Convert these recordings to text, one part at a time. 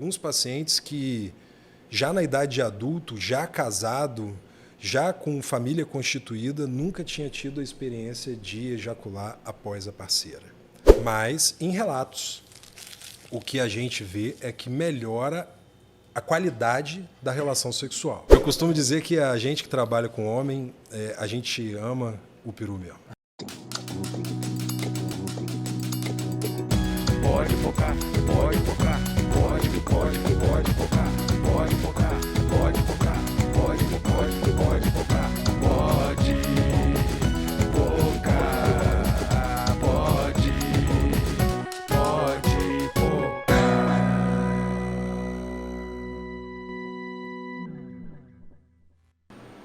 alguns pacientes que já na idade de adulto, já casado, já com família constituída, nunca tinha tido a experiência de ejacular após a parceira. Mas, em relatos, o que a gente vê é que melhora a qualidade da relação sexual. Eu costumo dizer que a gente que trabalha com homem, a gente ama o peru mesmo. Pode focar, pode focar, pode focar, pode focar, pode focar, pode focar, pode focar, pode focar, pode focar.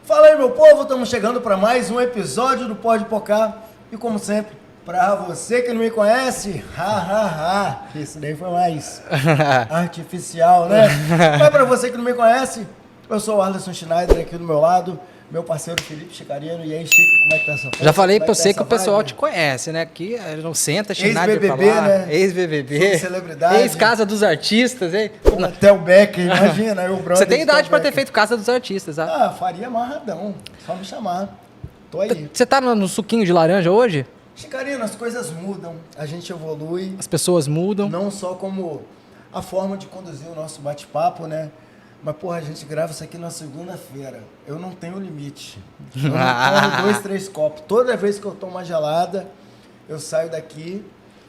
Fala aí, meu povo, estamos chegando para mais um episódio do Pode Pocar e como sempre, para você que não me conhece, isso daí foi mais artificial, né? Mas para você que não me conhece, eu sou o Arlisson Schneider aqui do meu lado, meu parceiro Felipe Chicarino. E aí, Chico, como é que tá essa festa? Já falei pra pra você que o pessoal vibe? te conhece, né? Aqui não senta, Schneider Ex-BBB, pra lá, né? Ex-BBB, Celebridade. ex-Casa dos Artistas, hein? Até o Becker, imagina, eu, brother. Você tem idade Theo pra ter Becker. feito Casa dos Artistas, tá? Ah, faria amarradão, só me chamar. Tô aí. Você tá no suquinho de laranja hoje? Chicarino, as coisas mudam, a gente evolui. As pessoas mudam. Não só como a forma de conduzir o nosso bate-papo, né? Mas, porra, a gente grava isso aqui na segunda-feira. Eu não tenho limite. Eu não tomo 2, 3 copos. Toda vez que eu tomo uma gelada, eu saio daqui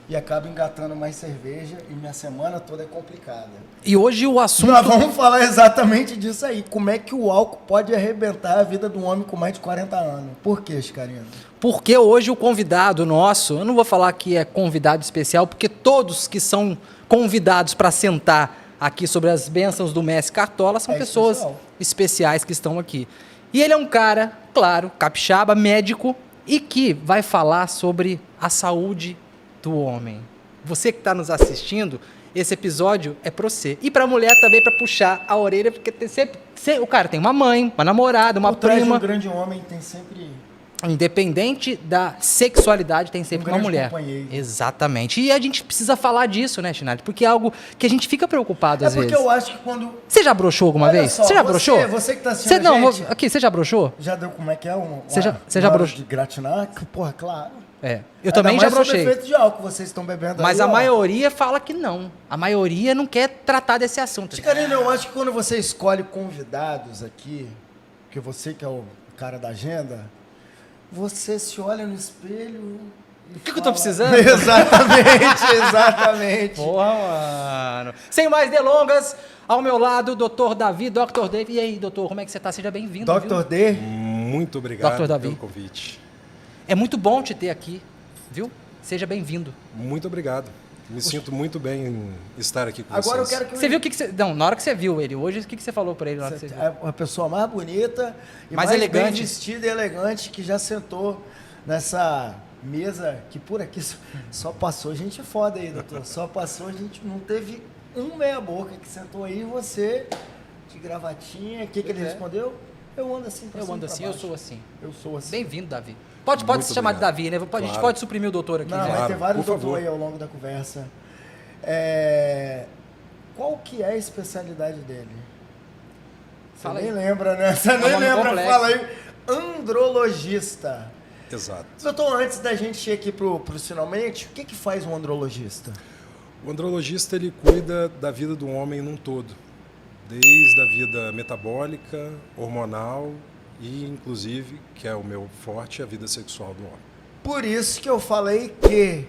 e acabo engatando mais cerveja e minha semana toda é complicada. E hoje o assunto... Nós vamos falar exatamente disso aí. Como é que o álcool pode arrebentar a vida de um homem com mais de 40 anos? Por quê, Chicarino? Porque hoje o convidado nosso, eu não vou falar que é convidado especial, porque todos que são convidados para sentar aqui sobre as bênçãos do Mestre Cartola são pessoas especiais que estão aqui. E ele é um cara, claro, capixaba, médico, e que vai falar sobre a saúde do homem. Você que está nos assistindo, esse episódio é para você. E para a mulher também, para puxar a orelha, porque tem sempre, o cara tem uma mãe, uma namorada, uma Por trás de prima. um grande homem tem sempre... Independente da sexualidade, tem sempre uma grande mulher. companheiro. Exatamente. E a gente precisa falar disso, né, Schneider? Porque é algo que a gente fica preocupado às vezes. É porque eu acho que quando... Você já broxou alguma Olha vez? só, Você já broxou? Você que tá assistindo Não, a gente... aqui, você já broxou? Já deu como é que é? Você já na hora broxou? de gratinar? Porra, claro. É. Eu também já broxei. Sob efeito de álcool vocês estão bebendo Mas aí, a ó. maioria fala que não. A maioria não quer tratar desse assunto. Chicarino, eu acho que quando você escolhe convidados aqui, porque você que é o cara da agenda, você se olha no espelho e O que eu tô precisando? Exatamente. Porra, mano. Sem mais delongas, ao meu lado, Dr. Davi, Dr. Dave. E aí, doutor, como é que você tá? Seja bem-vindo. Dr. D, Muito obrigado Dr. Davi. pelo convite. É muito bom te ter aqui, viu? Seja bem-vindo. Muito obrigado. Me sinto muito bem em estar aqui com agora eu vocês. quero que Você viu o que você... Não, na hora que você viu ele hoje, o que você falou pra ele na hora que você viu? é uma pessoa mais bonita e Mais mais elegante. bem vestida e elegante que já sentou nessa mesa que por aqui só passou gente foda aí, doutor. Só passou, a gente não teve meia boca que sentou aí, você de gravatinha. O que ele respondeu? Eu ando assim pra Eu cima e ando pra assim, eu baixo. sou assim. Eu sou assim. Bem-vindo, Davi. Pode Muito se chamar de obrigado. Davi, né? A gente Claro. pode suprimir o doutor aqui, Não, né? vai ter Claro, vários por doutores favor. aí ao longo da conversa. Qual que é a especialidade dele? Você Fala nem aí. lembra, né? Você nem nome lembra, complexo. fala aí. Andrologista. Exato. Doutor, antes da gente ir aqui pro finalmente, o que faz um andrologista? O andrologista ele cuida da vida do homem num todo, desde a vida metabólica, hormonal e, inclusive, que é o meu forte, a vida sexual do homem. Por isso que eu falei que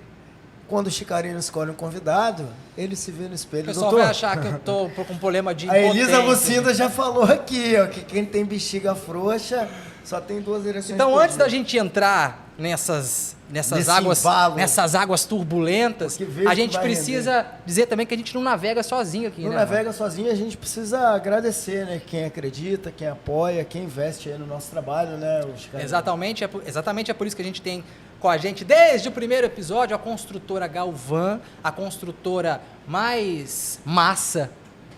quando o Chicarino escolhe um convidado, ele se vê no O espelho. pessoal Doutor, vai achar que eu tô com problema de a Elisa impotência. Lucinda já falou aqui, ó, que quem tem bexiga frouxa só tem 2 ereções Então, por antes dia. da gente entrar nessas Nesse águas, embalo. nessas águas turbulentas, Porque vejo a que gente vai precisa dizer também que a gente não navega sozinho aqui, Não né? navega sozinho, a gente precisa agradecer, né? Quem acredita, quem apoia, quem investe aí no nosso trabalho, né? Exatamente, exatamente é por isso que a gente tem com a gente, desde o primeiro episódio, a construtora Galvan, a construtora mais massa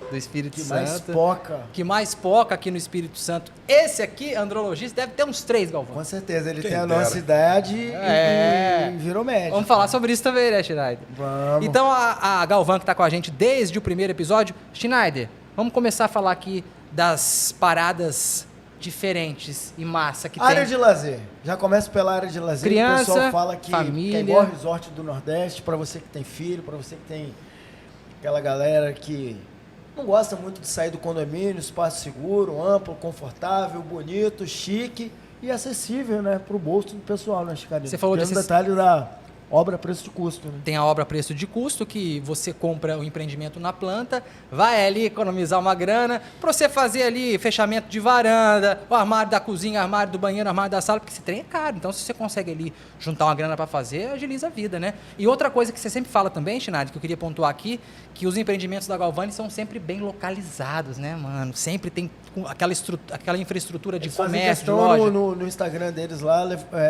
do Espírito Que Santo. mais poca. Que mais poca aqui no Espírito Santo. Esse aqui, andrologista, deve ter uns 3, Galvão. Com certeza, ele Quem tem a dera. nossa idade e virou médico. Vamos falar sobre isso também, né, Schneider? Vamos. Então, a Galvão, que está com a gente desde o primeiro episódio. Schneider, vamos começar a falar aqui das paradas diferentes e massa que Área tem. de lazer. Já começa pela área de lazer. Criança, o pessoal fala que família. é igual resort do Nordeste, para você que tem filho, para você que tem aquela galera que não gosta muito de sair do condomínio, espaço seguro, amplo, confortável, bonito, chique e acessível, né, pro bolso do pessoal, né, Chicarinho? Você falou Tem um desse- detalhe da obra preço de custo, né? Tem a obra preço de custo, que você compra o empreendimento na planta, vai ali economizar uma grana, para você fazer ali fechamento de varanda, o armário da cozinha, armário do banheiro, armário da sala, porque esse trem é caro. Então, se você consegue ali juntar uma grana para fazer, agiliza a vida, né? E outra coisa que você sempre fala também, Schneider, que eu queria pontuar aqui, que os empreendimentos da Galvani são sempre bem localizados, né, mano? Sempre tem aquela infraestrutura de Eles fazem comércio, de questão loja. no Instagram deles lá,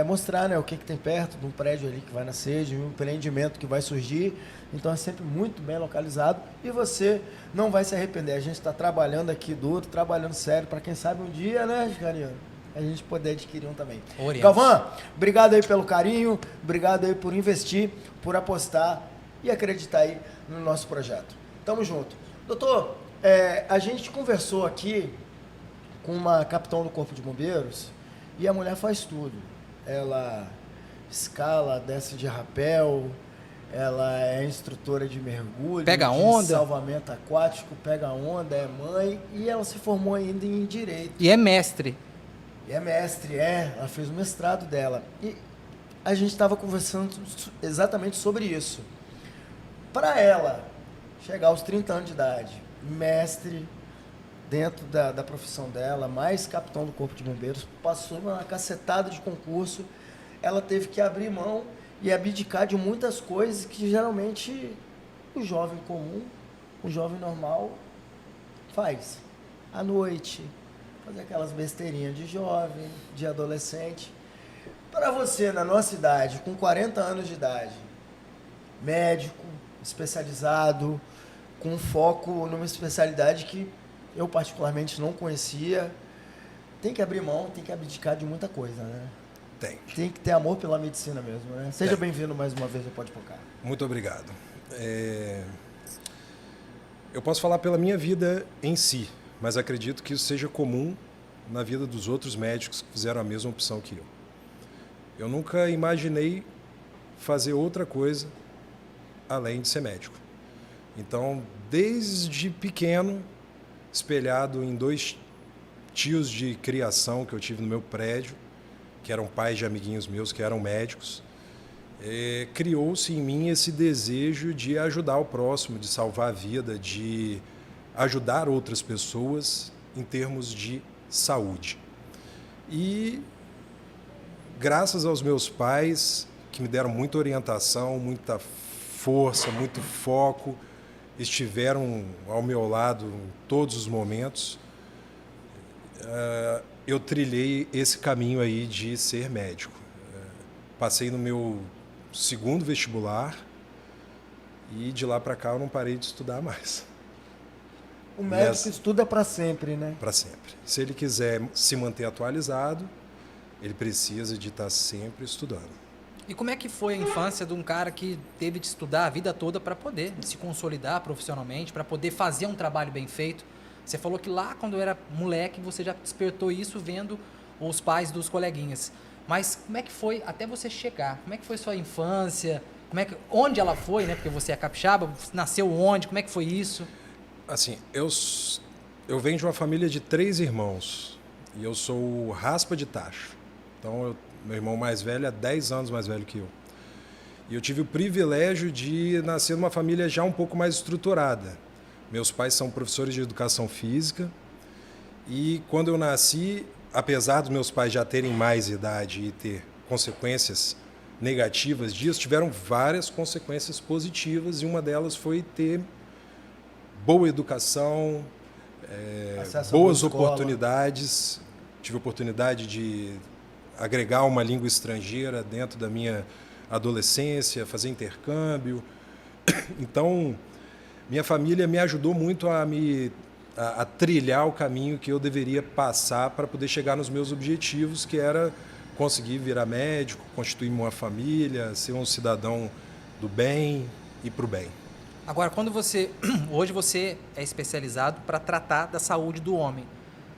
mostrar, né, o que tem perto de um prédio ali que vai nascer, de um empreendimento que vai surgir. Então é sempre muito bem localizado e você não vai se arrepender. A gente está trabalhando aqui duro, trabalhando sério, para quem sabe um dia, né, Cariano, a gente poder adquirir um também. Oremos. Galvão, obrigado aí pelo carinho, obrigado aí por investir, por apostar e acreditar aí no nosso projeto. Tamo junto. Doutor, a gente conversou aqui com uma capitão do Corpo de Bombeiros e a mulher faz tudo. Ela escala, desce de rapel, ela é instrutora de mergulho, Pega de onda. salvamento aquático, pega onda, é mãe e ela se formou ainda em Direito. E é mestre. E é mestre, ela fez o mestrado dela. E a gente estava conversando exatamente sobre isso. Para ela chegar aos 30 anos de idade, mestre dentro da profissão dela, mais capitão do Corpo de Bombeiros, passou uma cacetada de concurso, ela teve que abrir mão e abdicar de muitas coisas que geralmente o jovem comum, o jovem normal faz. À noite, fazer aquelas besteirinhas de jovem, de adolescente. Para você, na nossa idade, com 40 anos de idade, médico, especializado, com foco numa especialidade que eu particularmente não conhecia, tem que abrir mão, tem que abdicar de muita coisa, né? Tem que ter amor pela medicina mesmo, né? Seja bem-vindo mais uma vez ao Pode Focar. Muito obrigado. Eu posso falar pela minha vida em si, mas acredito que isso seja comum na vida dos outros médicos que fizeram a mesma opção que eu. Eu nunca imaginei fazer outra coisa além de ser médico. Então, desde pequeno, espelhado em 2 tios de criação que eu tive no meu prédio, que eram pais de amiguinhos meus que eram médicos, criou-se em mim esse desejo de ajudar o próximo, de salvar a vida, de ajudar outras pessoas em termos de saúde. E graças aos meus pais, que me deram muita orientação, muita força, muito foco, estiveram ao meu lado em todos os momentos, eu trilhei esse caminho aí de ser médico. Passei no meu 2º vestibular e de lá para cá eu não parei de estudar mais. O médico estuda para sempre, né? Para sempre. Se ele quiser se manter atualizado, ele precisa de estar sempre estudando. E como é que foi a infância de um cara que teve de estudar a vida toda para poder se consolidar profissionalmente, para poder fazer um trabalho bem feito? Você falou que lá, quando era moleque, você já despertou isso vendo os pais dos coleguinhas. Mas como é que foi até você chegar? Como é que foi sua infância? Onde ela foi, né? Porque você é capixaba, nasceu onde? Como é que foi isso? Assim, eu venho de uma família de 3 irmãos e eu sou o raspa de tacho. Então, meu irmão mais velho é 10 anos mais velho que eu. E eu tive o privilégio de nascer numa família já um pouco mais estruturada. Meus pais são professores de educação física e quando eu nasci, apesar dos meus pais já terem mais idade e ter consequências negativas disso, tiveram várias consequências positivas e uma delas foi ter boa educação, boas oportunidades. Tive a oportunidade de agregar uma língua estrangeira dentro da minha adolescência, fazer intercâmbio. Então, Minha família me ajudou muito a trilhar o caminho que eu deveria passar para poder chegar nos meus objetivos, que era conseguir virar médico, constituir uma família, ser um cidadão do bem e para o bem. Agora, hoje você é especializado para tratar da saúde do homem,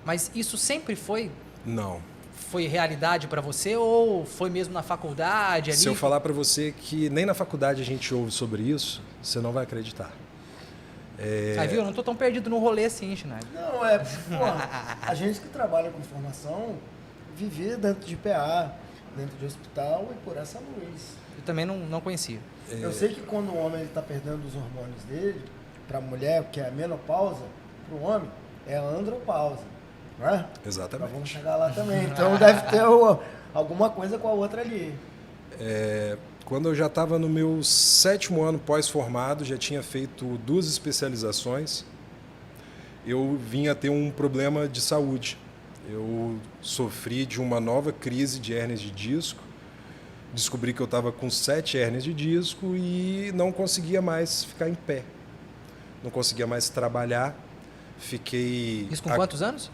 mas isso sempre foi Não. realidade para você ou foi mesmo na faculdade ali? Se eu falar para você que nem na faculdade a gente ouve sobre isso, você não vai acreditar. Aí, viu? Eu não tô tão perdido no rolê assim, Schneider. Não, porra, a gente que trabalha com informação, viver dentro de PA, dentro de hospital e por essa luz. Eu também não conhecia. Eu sei que quando o homem está perdendo os hormônios dele, para a mulher, que é a menopausa, para o homem, é a andropausa, não é? Exatamente. Nós vamos chegar lá também. Então deve ter alguma coisa com a outra ali. Quando eu já estava no meu 7º ano pós-formado, já tinha feito 2 especializações, eu vinha ter um problema de saúde. Eu sofri de uma nova crise de hérnias de disco, descobri que eu estava com 7 hérnias de disco e não conseguia mais ficar em pé. Não conseguia mais trabalhar. Fiquei... Isso com quantos anos?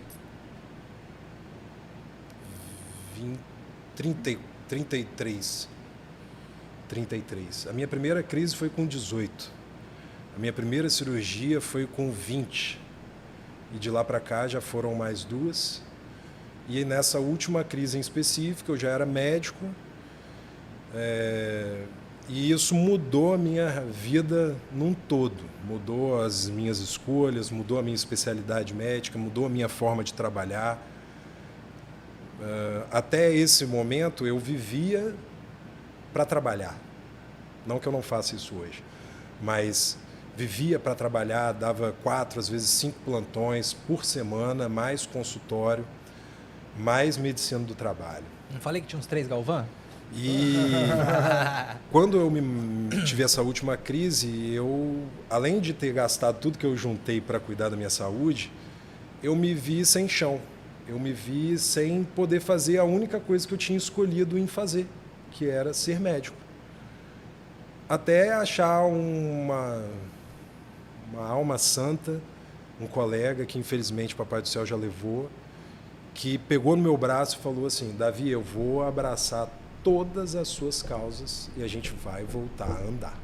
33. A minha primeira crise foi com 18. A minha primeira cirurgia foi com 20. E de lá para cá já foram mais 2. E nessa última crise em específico, eu já era médico. E isso mudou a minha vida num todo. Mudou as minhas escolhas, mudou a minha especialidade médica, mudou a minha forma de trabalhar. Até esse momento, eu vivia para trabalhar. Não que eu não faça isso hoje, mas vivia para trabalhar, dava 4, às vezes 5 plantões por semana, mais consultório, mais medicina do trabalho. Não falei que tinha uns 3 Galvão? E quando eu tive essa última crise, eu, além de ter gastado tudo que eu juntei para cuidar da minha saúde, eu me vi sem chão. Eu me vi sem poder fazer a única coisa que eu tinha escolhido em fazer, que era ser médico. Até achar uma alma santa, um colega que infelizmente o Papai do Céu já levou, que pegou no meu braço e falou assim: Davi, eu vou abraçar todas as suas causas e a gente vai voltar a andar.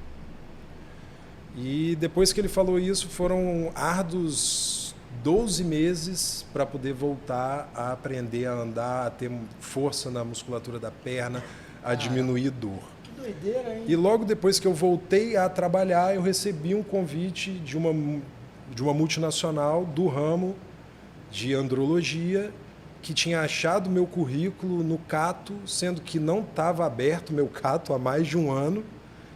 E depois que ele falou isso, foram árduos 12 meses para poder voltar a aprender a andar, a ter força na musculatura da perna, a diminuir dor. Que doideira, hein? E logo depois que eu voltei a trabalhar, eu recebi um convite de uma multinacional do ramo de andrologia, que tinha achado meu currículo no Cato, sendo que não estava aberto meu Cato há mais de um ano,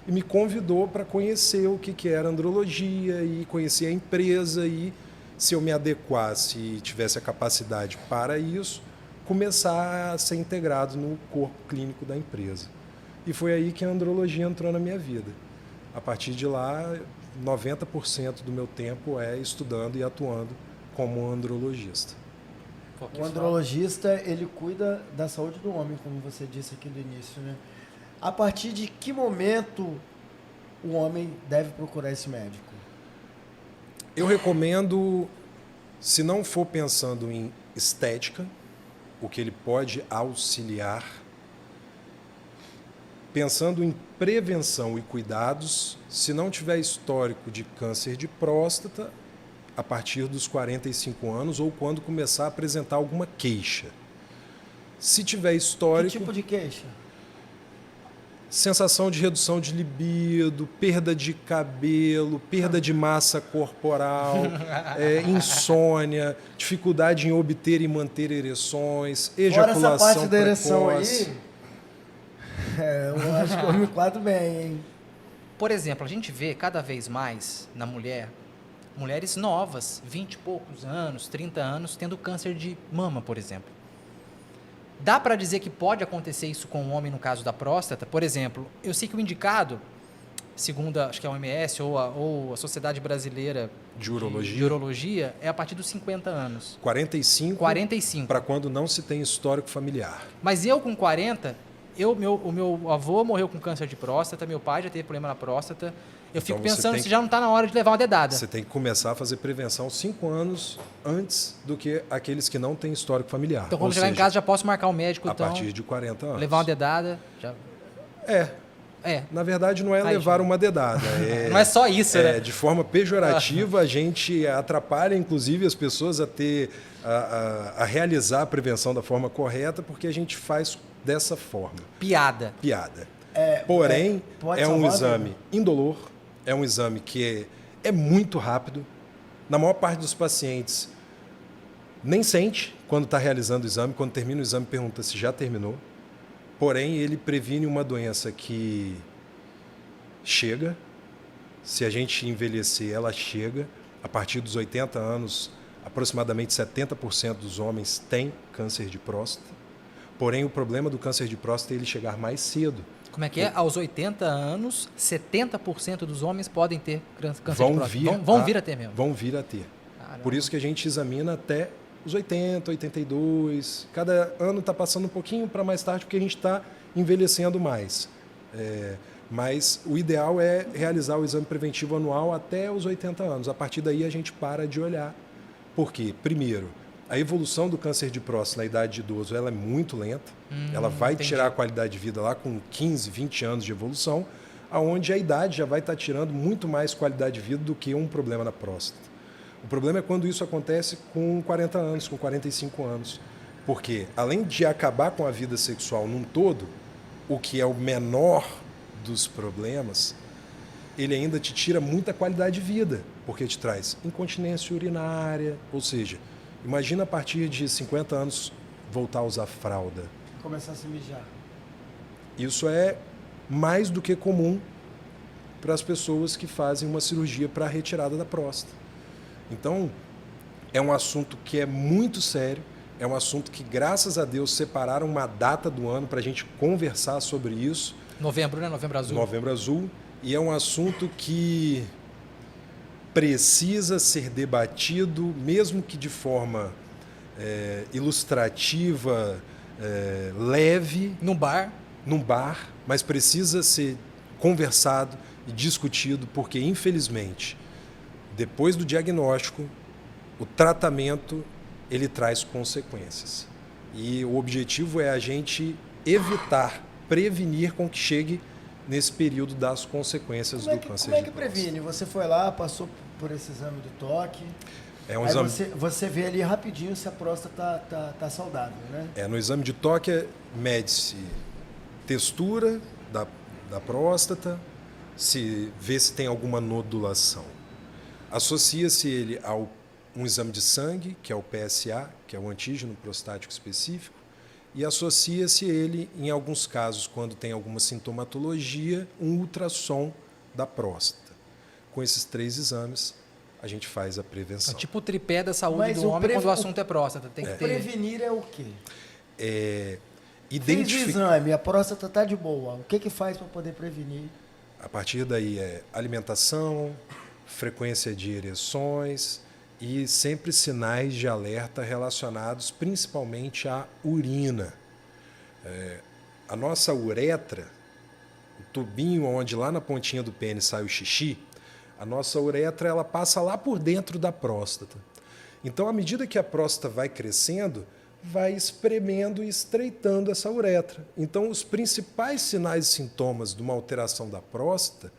e me convidou para conhecer o que era andrologia e conhecer a empresa e, se eu me adequasse e tivesse a capacidade para isso, começar a ser integrado no corpo clínico da empresa. E foi aí que a andrologia entrou na minha vida. A partir de lá, 90% do meu tempo é estudando e atuando como andrologista. O andrologista, ele cuida da saúde do homem, como você disse aqui no início, né? A partir de que momento o homem deve procurar esse médico? Eu recomendo, se não for pensando em estética, o que ele pode auxiliar, pensando em prevenção e cuidados, se não tiver histórico de câncer de próstata, a partir dos 45 anos ou quando começar a apresentar alguma queixa. Se tiver histórico... Que tipo de queixa? Sensação de redução de libido, perda de cabelo, perda de massa corporal, insônia, dificuldade em obter e manter ereções, ejaculação Fora essa parte da precoce. ereção aí, eu acho que eu me quadro bem, hein? Por exemplo, a gente vê cada vez mais na mulheres novas, 20 e poucos anos, 30 anos, tendo câncer de mama, por exemplo. Dá para dizer que pode acontecer isso com o homem no caso da próstata? Por exemplo, eu sei que o indicado, segundo acho que a OMS ou a Sociedade Brasileira de Urologia, é a partir dos 50 anos. 45. Para quando não se tem histórico familiar. Mas eu com 40, o meu avô morreu com câncer de próstata, meu pai já teve problema na próstata, Eu fico Então, pensando se já não está na hora de levar uma dedada. Você tem que começar a fazer prevenção 5 anos antes do que aqueles que não têm histórico familiar. Então, quando Ou chegar em seja, casa, já posso marcar o médico, a então. partir de 40 anos. Levar uma dedada. Já... É. Na verdade, não é Aí, levar já. uma dedada. Não é só isso, né? De forma pejorativa, a gente atrapalha, inclusive, as pessoas a ter a realizar a prevenção da forma correta, porque a gente faz dessa forma. Piada. Porém, pode é um salvar a exame vida. indolor, é um exame que é muito rápido. Na maior parte dos pacientes, nem sente quando está realizando o exame. Quando termina o exame, pergunta se já terminou. Porém, ele previne uma doença que chega. Se a gente envelhecer, ela chega. A partir dos 80 anos, aproximadamente 70% dos homens têm câncer de próstata. Porém, o problema do câncer de próstata é ele chegar mais cedo. Como é que é? Aos 80 anos, 70% dos homens podem ter câncer de próstata. Vão vir a ter mesmo. Vão vir a ter. Caramba. Por isso que a gente examina até os 80, 82. Cada ano está passando um pouquinho para mais tarde, porque a gente está envelhecendo mais. Mas o ideal é realizar o exame preventivo anual até os 80 anos. A partir daí a gente para de olhar. Por quê? Primeiro, a evolução do câncer de próstata na idade de idoso ela é muito lenta. Ela vai entendi. tirar a qualidade de vida lá com 15, 20 anos de evolução, aonde a idade já vai estar tirando muito mais qualidade de vida do que um problema na próstata. O problema é quando isso acontece com 40 anos, com 45 anos. Porque, além de acabar com a vida sexual num todo, o que é o menor dos problemas, ele ainda te tira muita qualidade de vida, porque te traz incontinência urinária, ou seja, imagina a partir de 50 anos voltar a usar fralda. Começar a se mijar. Isso é mais do que comum para as pessoas que fazem uma cirurgia para a retirada da próstata. Então, é um assunto que é muito sério, é um assunto que, graças a Deus, separaram uma data do ano para a gente conversar sobre isso. Novembro, né? Novembro Azul. Novembro Azul. E é um assunto que precisa ser debatido, mesmo que de forma ilustrativa, leve, No bar. num bar, mas precisa ser conversado e discutido, porque, infelizmente, depois do diagnóstico, o tratamento ele traz consequências. E o objetivo é a gente evitar, prevenir com que chegue nesse período das consequências do câncer Como é de que próstata. previne? Você foi lá, passou por esse exame do toque. É um Aí exame. você vê ali rapidinho se a próstata tá saudável, né? No exame de toque mede-se textura da próstata, se vê se tem alguma nodulação. Associa-se ele a um exame de sangue, que é o PSA, que é o antígeno prostático específico, e associa-se ele, em alguns casos, quando tem alguma sintomatologia, um ultrassom da próstata. Com esses 3 exames, a gente faz a É prevenção. tipo o tripé da saúde Mas do o homem quando o assunto é próstata. Tem que ter. Prevenir é o quê? Fez o Identificar. exame, a próstata tá de boa. O que faz para poder prevenir? A partir daí é alimentação, frequência de ereções e sempre sinais de alerta relacionados principalmente à urina. A nossa uretra, o tubinho onde lá na pontinha do pênis sai o xixi, a nossa uretra ela passa lá por dentro da próstata. Então, à medida que a próstata vai crescendo, vai espremendo e estreitando essa uretra. Então, os principais sinais e sintomas de uma alteração da próstata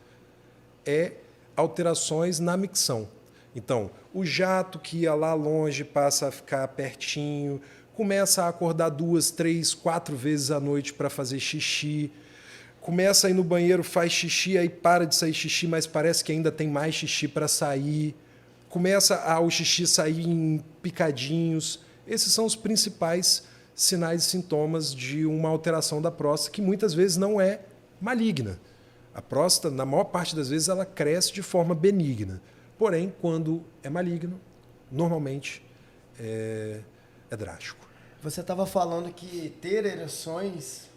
é alterações na micção. Então, o jato que ia lá longe passa a ficar pertinho, começa a acordar 2, 3, 4 vezes à noite para fazer xixi, começa a ir no banheiro, faz xixi, aí para de sair xixi, mas parece que ainda tem mais xixi para sair, começa o xixi sair em picadinhos. Esses são os principais sinais e sintomas de uma alteração da próstata, que muitas vezes não é maligna. A próstata, na maior parte das vezes, ela cresce de forma benigna. Porém, quando é maligno, normalmente é drástico. Você estava falando que ter ereções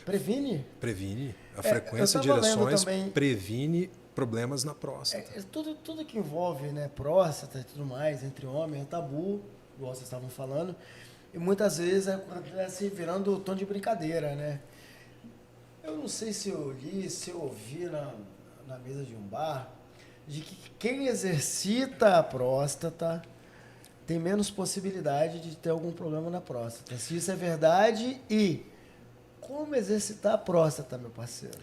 previne? Previne. A frequência eu de tava lendo ereções também- previne problemas na próstata. Tudo que envolve, né, próstata e tudo mais, entre homens, é tabu, igual vocês estavam falando, e muitas vezes acontece virando tom de brincadeira, né? Eu não sei se eu li, se eu ouvi na mesa de um bar de que quem exercita a próstata tem menos possibilidade de ter algum problema na próstata. Se isso é verdade, e como exercitar a próstata, meu parceiro?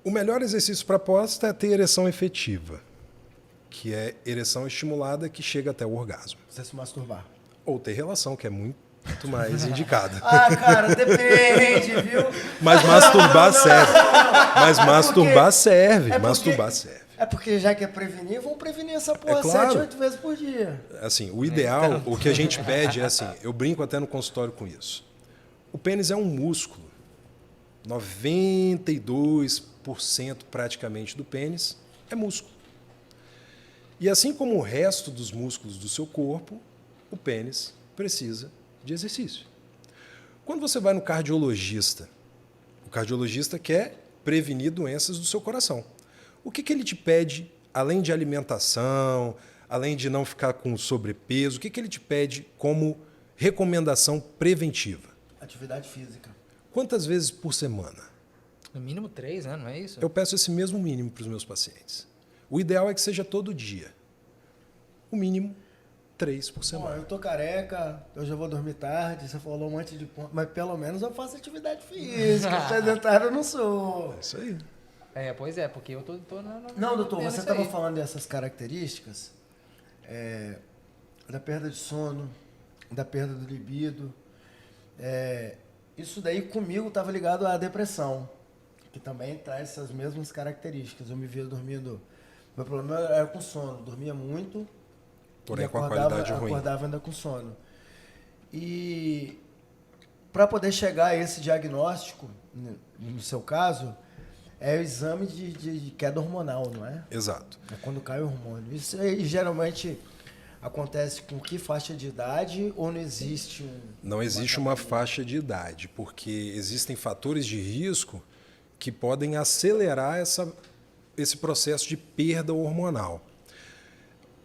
O melhor exercício para a próstata é ter ereção efetiva, que é ereção estimulada que chega até o orgasmo. Você se masturbar. Ou ter relação, que é muito mais indicado. Ah, cara, depende, viu? Mas masturbar serve. Mas masturbar serve. é porque- Masturbar serve. É porque já que é prevenir, vamos prevenir essa porra É claro. 7, 8 vezes por dia. Assim, o ideal, o que a gente pede é assim, eu brinco até no consultório com isso. O pênis é um músculo. 92% praticamente do pênis é músculo. E assim como o resto dos músculos do seu corpo, o pênis precisa de exercício. Quando você vai no cardiologista, o cardiologista quer prevenir doenças do seu coração. O que ele te pede, além de alimentação, além de não ficar com sobrepeso, o que ele te pede como recomendação preventiva? Atividade física. Quantas vezes por semana? No mínimo 3, né? Não é isso? Eu peço esse mesmo mínimo para os meus pacientes. O ideal é que seja todo dia. O mínimo 3 por Ó, semana. eu tô careca, eu já vou dormir tarde, você falou um monte de ponto, mas pelo menos eu faço atividade física, sedentário eu não sou. É isso aí. Pois é, porque eu tô Não, doutor, tendo você isso estava aí. falando dessas características da perda de sono, da perda do libido. Isso daí comigo estava ligado à depressão, que também traz essas mesmas características. Eu me via dormindo. Meu problema era com sono, dormia muito. Porém, e com a qualidade ruim. acordava ainda com sono. E para poder chegar a esse diagnóstico, no seu caso, é o exame de queda hormonal, não é? Exato. É quando cai o hormônio. Isso aí geralmente acontece com que faixa de idade ou não existe um... Não existe uma faixa de idade, porque existem fatores de risco que podem acelerar esse processo de perda hormonal.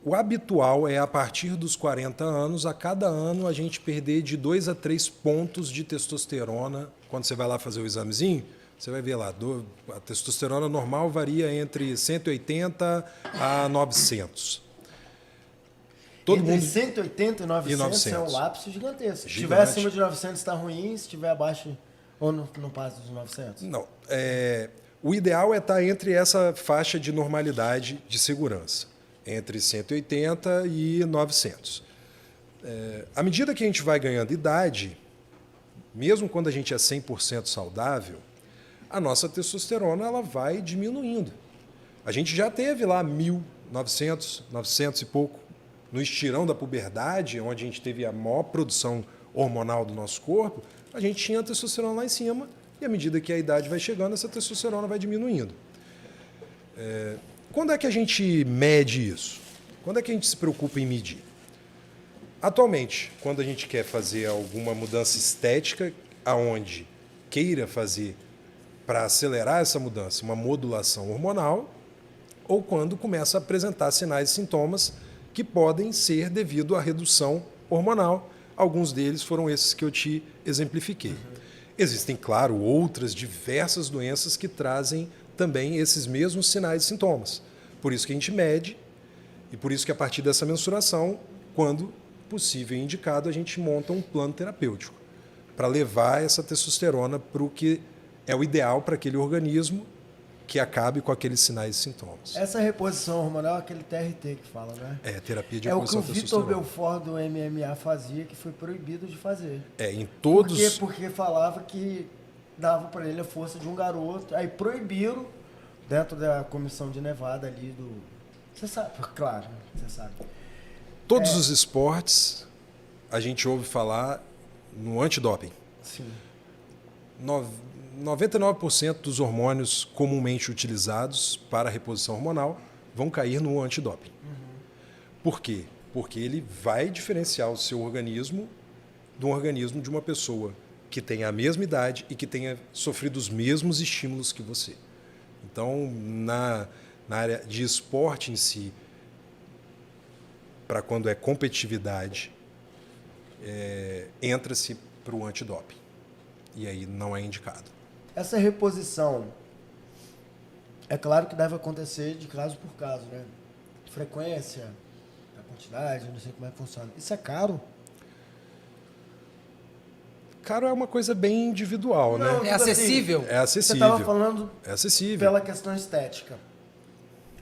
O habitual é, a partir dos 40 anos, a cada ano a gente perder de 2 a 3 pontos de testosterona. Quando você vai lá fazer o examezinho, você vai ver lá, a testosterona normal varia entre 180 a 900. Todo Entre mundo 180 e 900, E 900. é um lapso gigantesco. Se Gigante. estiver acima de 900 está ruim, se estiver abaixo ou não passa dos 900. Não. O ideal é estar entre essa faixa de normalidade de segurança, entre 180 e 900. À medida que a gente vai ganhando idade, mesmo quando a gente é 100% saudável, a nossa testosterona ela vai diminuindo. A gente já teve lá 1.000, 900, 900 e pouco, no estirão da puberdade, onde a gente teve a maior produção hormonal do nosso corpo, a gente tinha a testosterona lá em cima, e à medida que a idade vai chegando, essa testosterona vai diminuindo. Quando é que a gente mede isso? Quando é que a gente se preocupa em medir? Atualmente, quando a gente quer fazer alguma mudança estética, aonde queira fazer para acelerar essa mudança, uma modulação hormonal, ou quando começa a apresentar sinais e sintomas que podem ser devido à redução hormonal. Alguns deles foram esses que eu te exemplifiquei. Existem, claro, outras diversas doenças que trazem também esses mesmos sinais e sintomas. Por isso que a gente mede e por isso que a partir dessa mensuração, quando possível e indicado, a gente monta um plano terapêutico para levar essa testosterona para o que é o ideal para aquele organismo que acabe com aqueles sinais e sintomas. Essa reposição hormonal é aquele TRT que fala, né? É terapia de É o que reposição o de Vitor testosterona. Belfort do MMA fazia, que foi proibido de fazer. Em todos... Por quê? Porque falava que dava para ele a força de um garoto. Aí proibiram, dentro da comissão de Nevada ali do... Você sabe, claro, você sabe. Todos os esportes, a gente ouve falar no antidoping. Sim. 99% dos hormônios comumente utilizados para a reposição hormonal vão cair no antidoping. Por quê? Porque ele vai diferenciar o seu organismo do organismo de uma pessoa que tenha a mesma idade e que tenha sofrido os mesmos estímulos que você. Então, na área de esporte em si, para quando é competitividade, entra-se para o antidoping. E aí não é indicado. Essa reposição, É claro que deve acontecer de caso por caso, né? Frequência, a quantidade, eu não sei como é que funciona. Isso é caro? Caro é uma coisa bem individual, Não, né? É acessível? É acessível. Você estava falando É acessível. pela questão estética.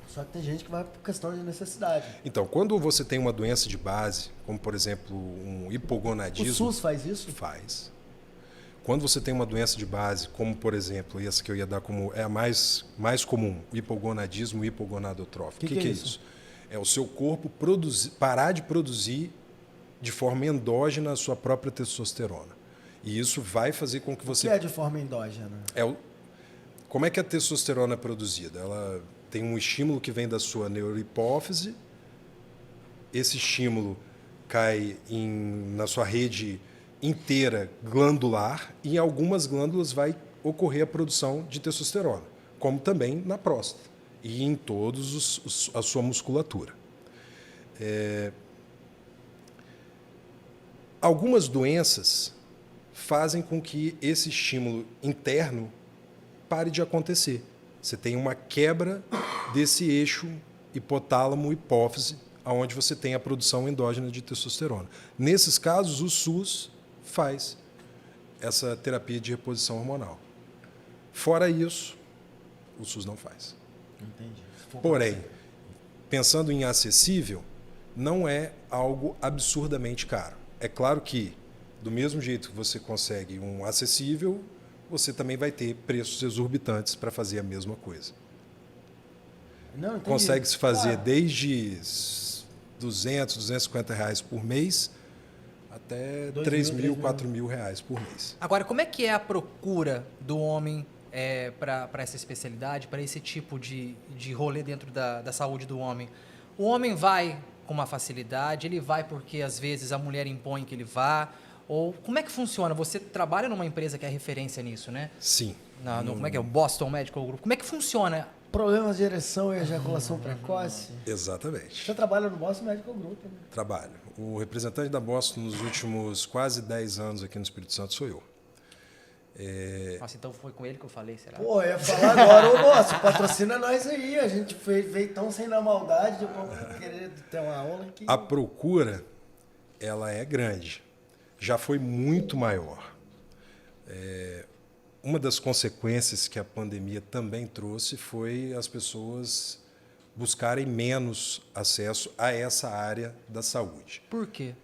Só que tem gente que vai por questão de necessidade. Então, quando você tem uma doença de base, como por exemplo um O hipogonadismo, SUS faz isso? faz. Quando você tem uma doença de base, como por exemplo, essa que eu ia dar como é a mais comum, o hipogonadismo hipogonadotrófico. O que é isso? É o seu corpo parar de produzir de forma endógena a sua própria testosterona. E isso vai fazer com que O você... que é de forma endógena? Como é que a testosterona é produzida? Ela tem um estímulo que vem da sua neurohipófise, esse estímulo cai na sua rede inteira glandular e em algumas glândulas vai ocorrer a produção de testosterona, como também na próstata e em todos a sua musculatura. Algumas doenças fazem com que esse estímulo interno pare de acontecer. Você tem uma quebra desse eixo hipotálamo-hipófise, onde você tem a produção endógena de testosterona. Nesses casos, o SUS faz essa terapia de reposição hormonal. Fora isso, o SUS não faz. Entendi. Porém, pensando em acessível, não é algo absurdamente caro. É claro que, do mesmo jeito que você consegue um acessível, você também vai ter preços exorbitantes para fazer a mesma coisa. Não, entendi. Consegue-se fazer Claro. desde 200, 250 reais por mês até 3 mil, 4 mil reais por mês. Agora, como é que é a procura do homem para essa especialidade, para esse tipo de rolê dentro da saúde do homem? O homem vai com uma facilidade, ele vai porque às vezes a mulher impõe que ele vá, ou como é que funciona? Você trabalha numa empresa que é referência nisso, né? Sim. Como é que é? O Boston Medical Group. Como é que funciona? Problemas de ereção e ejaculação precoce. Exatamente. Você trabalha no Boston Medical Group, né? Trabalho. O representante da Boston nos últimos quase 10 anos aqui no Espírito Santo sou eu. Nossa, então foi com ele que eu falei, será? Pô, eu ia falar agora, ô moço, patrocina nós aí. A gente veio tão sem na maldade de querer ter uma aula aqui. A procura, ela é grande. Já foi muito maior. Uma das consequências que a pandemia também trouxe foi as pessoas buscarem menos acesso a essa área da saúde. Por quê?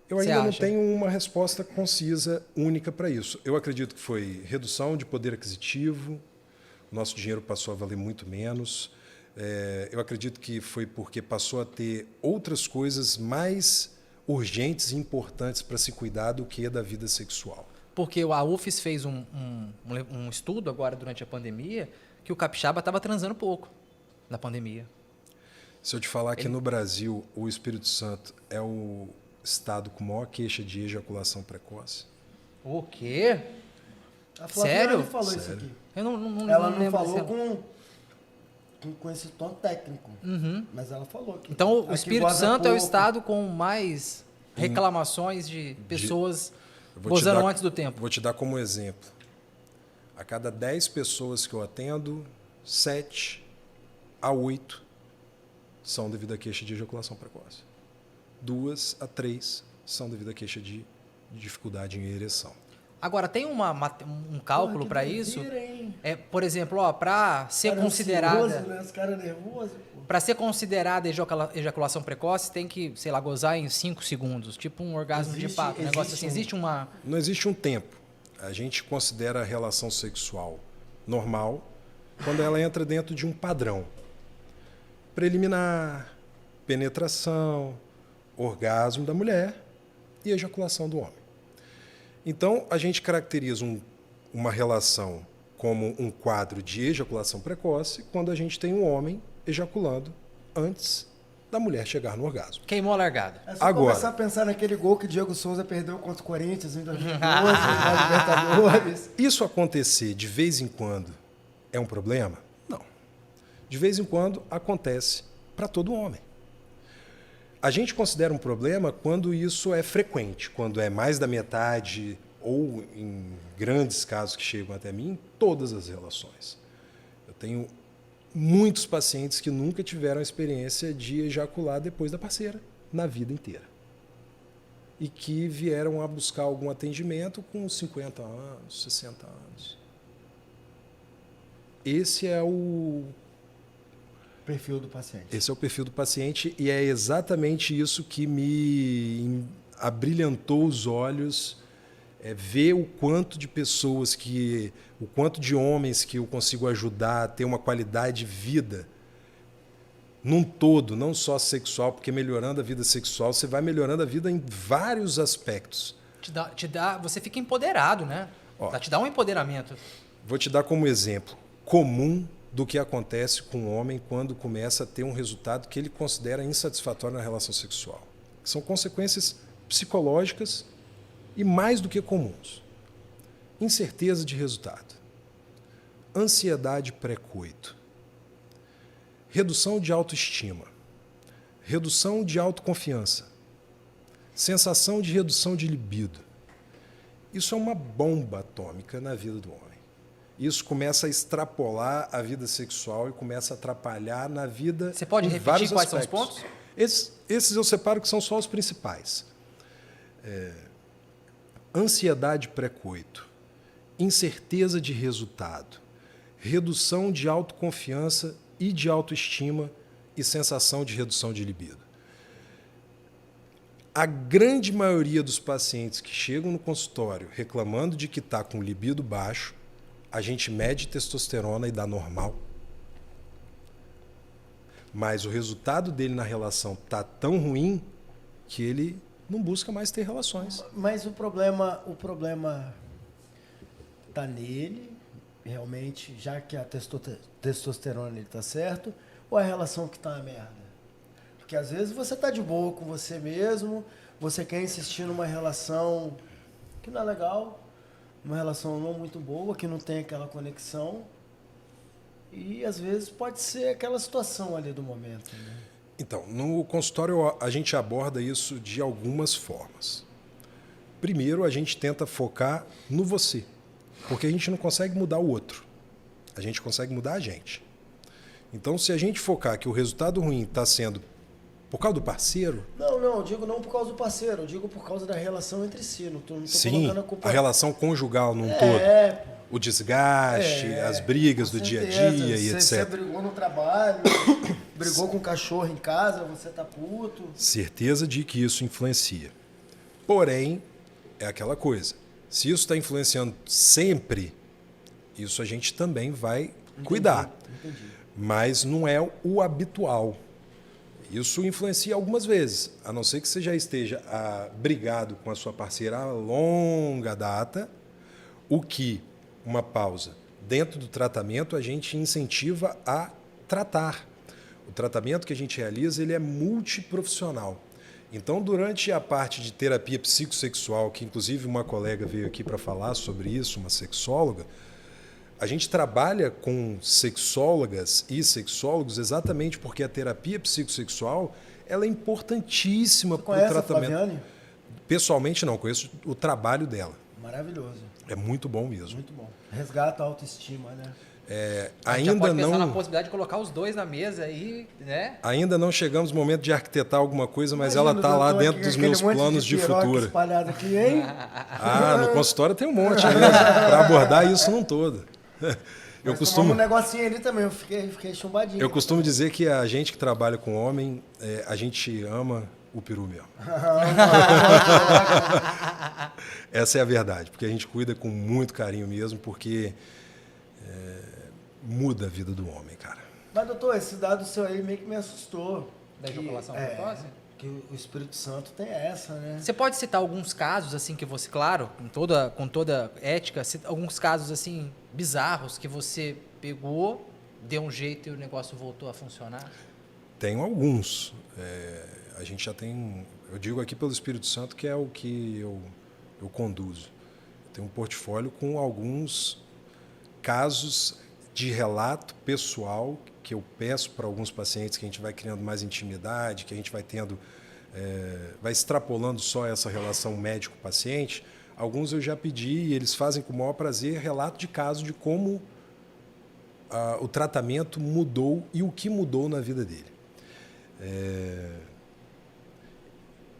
Eu Você ainda não acha? tenho uma resposta concisa, única para isso. Eu acredito que foi redução de poder aquisitivo, o nosso dinheiro passou a valer muito menos. Eu acredito que foi porque passou a ter outras coisas mais urgentes e importantes para se cuidar do que da vida sexual. Porque a UFES fez um estudo agora durante a pandemia que o capixaba estava transando pouco na pandemia. Se eu te falar que no Brasil o Espírito Santo é o estado com maior queixa de ejaculação precoce. O quê? A Flaviane Sério? falou isso Sério. aqui. Eu não Ela não lembro falou desse- com esse tom técnico, mas ela falou que... Então, o aqui Espírito goza Santo é o pouco. estado com mais reclamações de pessoas Eu vou te gozando dar- antes do tempo. Vou te dar como exemplo. A cada 10 pessoas que eu atendo, 7 a 8 são devido à queixa de ejaculação precoce. 2 a 3 são devido à queixa de dificuldade em ereção. Agora, tem um cálculo Porra, que para isso? doideira, hein? Por exemplo, para ser Cara considerada... ansioso, né? Os caras nervosos, pô. Para ser considerada ejaculação precoce, tem que, sei lá, gozar em 5 segundos. Tipo um orgasmo de pato. Um negócio assim. Existe uma... Não existe um tempo. A gente considera a relação sexual normal quando ela entra dentro de um padrão. Preliminar, penetração, orgasmo da mulher e ejaculação do homem. Então, a gente caracteriza uma relação como um quadro de ejaculação precoce quando a gente tem um homem ejaculando antes da mulher chegar no orgasmo. Queimou a largada. É só Agora. começar a pensar naquele gol que Diego Souza perdeu contra o Corinthians em 2012, na Libertadores. Isso acontecer de vez em quando é um problema? Não. De vez em quando acontece para todo homem. A gente considera um problema quando isso é frequente, quando é mais da metade ou, em grandes casos que chegam até mim, todas as relações. Eu Tenho muitos pacientes que nunca tiveram a experiência de ejacular depois da parceira, na vida inteira. E que vieram a buscar algum atendimento com 50 anos, 60 anos. Esse é o perfil do paciente. Esse é o perfil do paciente e é exatamente isso que me abrilhantou os olhos, ver o quanto de pessoas o quanto de homens que eu consigo ajudar a ter uma qualidade de vida num todo, não só sexual, porque melhorando a vida sexual, você vai melhorando a vida em vários aspectos. Você fica empoderado, né? Te dá um empoderamento. Vou te dar como exemplo comum do que acontece com o homem quando começa a ter um resultado que ele considera insatisfatório na relação sexual. São consequências psicológicas e mais do que comuns. Incerteza de resultado, ansiedade pré-coito, redução de autoestima, redução de autoconfiança, sensação de redução de libido. Isso é uma bomba atômica na vida do homem. Isso começa a extrapolar a vida sexual e começa a atrapalhar na vida. Você pode repetir quais são os pontos? Esses eu separo que são só os principais. Ansiedade pré-coito, incerteza de resultado, redução de autoconfiança e de autoestima e sensação de redução de libido. A grande maioria dos pacientes que chegam no consultório reclamando de que está com libido baixo, a gente mede testosterona e dá normal. Mas o resultado dele na relação está tão ruim que ele não busca mais ter relações. Mas o problema está nele, realmente, já que a testosterona está certo, ou a relação que está uma merda? Porque às vezes você está de boa com você mesmo, você quer insistir numa relação que não é legal, uma relação não muito boa, que não tem aquela conexão, e às vezes pode ser aquela situação ali do momento, né? Então, no consultório a gente aborda isso de algumas formas. Primeiro, a gente tenta focar no você, porque a gente não consegue mudar o outro, a gente consegue mudar a gente. Então, se a gente focar que o resultado ruim está sendo por causa do parceiro... Não, eu digo não por causa do parceiro, eu digo por causa da relação entre si. Não tô sim, colocando a culpa... a relação conjugal num todo. O desgaste, as brigas do dia a dia e etc. Você brigou no trabalho, brigou com o cachorro em casa, você tá puto. Certeza de que isso influencia. Porém, é aquela coisa. Se isso está influenciando sempre, isso a gente também vai cuidar. Entendi. Mas não é o habitual. Isso influencia algumas vezes, a não ser que você já esteja brigado com a sua parceira a longa data, o que uma pausa. Dentro do tratamento, a gente incentiva a tratar. O tratamento que a gente realiza ele é multiprofissional. Então, durante a parte de terapia psicossexual, que inclusive uma colega veio aqui para falar sobre isso, uma sexóloga, a gente trabalha com sexólogas e sexólogos exatamente porque a terapia psicossexual ela é importantíssima para o tratamento. A Flaviane? Pessoalmente não, conheço o trabalho dela. Maravilhoso. É muito bom mesmo. Muito bom. Resgata a autoestima, né? A gente já pode pensar na possibilidade de colocar os dois na mesa aí, né? Ainda não chegamos no momento de arquitetar alguma coisa, mas ela está lá dentro dos meus planos de futuro. Espalhado aqui, hein? No consultório tem um monte mesmo, para abordar isso num todo. Eu costumo um negocinho ali também, eu fiquei chumbadinho. Eu costumo dizer que a gente que trabalha com homem, a gente ama o peru mesmo. Essa é a verdade, porque a gente cuida com muito carinho mesmo, porque muda a vida do homem, cara. Mas, doutor, esse dado seu aí meio que me assustou. Da ejaculação precoce? Que o Espírito Santo tem essa, né? Você pode citar alguns casos, assim, que você, claro, com toda ética, alguns casos, assim, bizarros que você pegou, deu um jeito e o negócio voltou a funcionar? Tenho alguns. A gente já tem, eu digo aqui pelo Espírito Santo, que é o que eu conduzo. Tem um portfólio com alguns casos de relato pessoal que eu peço para alguns pacientes, que a gente vai criando mais intimidade, que a gente vai tendo, vai extrapolando só essa relação médico-paciente. Alguns eu já pedi e eles fazem com o maior prazer relato de caso de como o tratamento mudou e o que mudou na vida dele.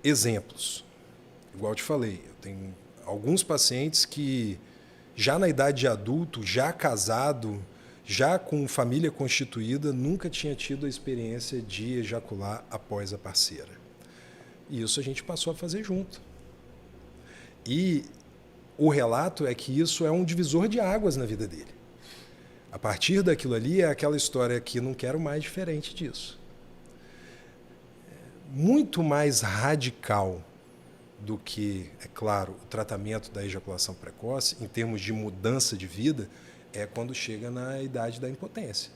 Exemplos. Igual eu te falei, eu tenho alguns pacientes que já na idade de adulto, já casado, já com família constituída, nunca tinha tido a experiência de ejacular após a parceira. E isso a gente passou a fazer junto. E o relato é que isso é um divisor de águas na vida dele. A partir daquilo ali é aquela história que não quero mais diferente disso. Muito mais radical do que, é claro, o tratamento da ejaculação precoce, em termos de mudança de vida, é quando chega na idade da impotência.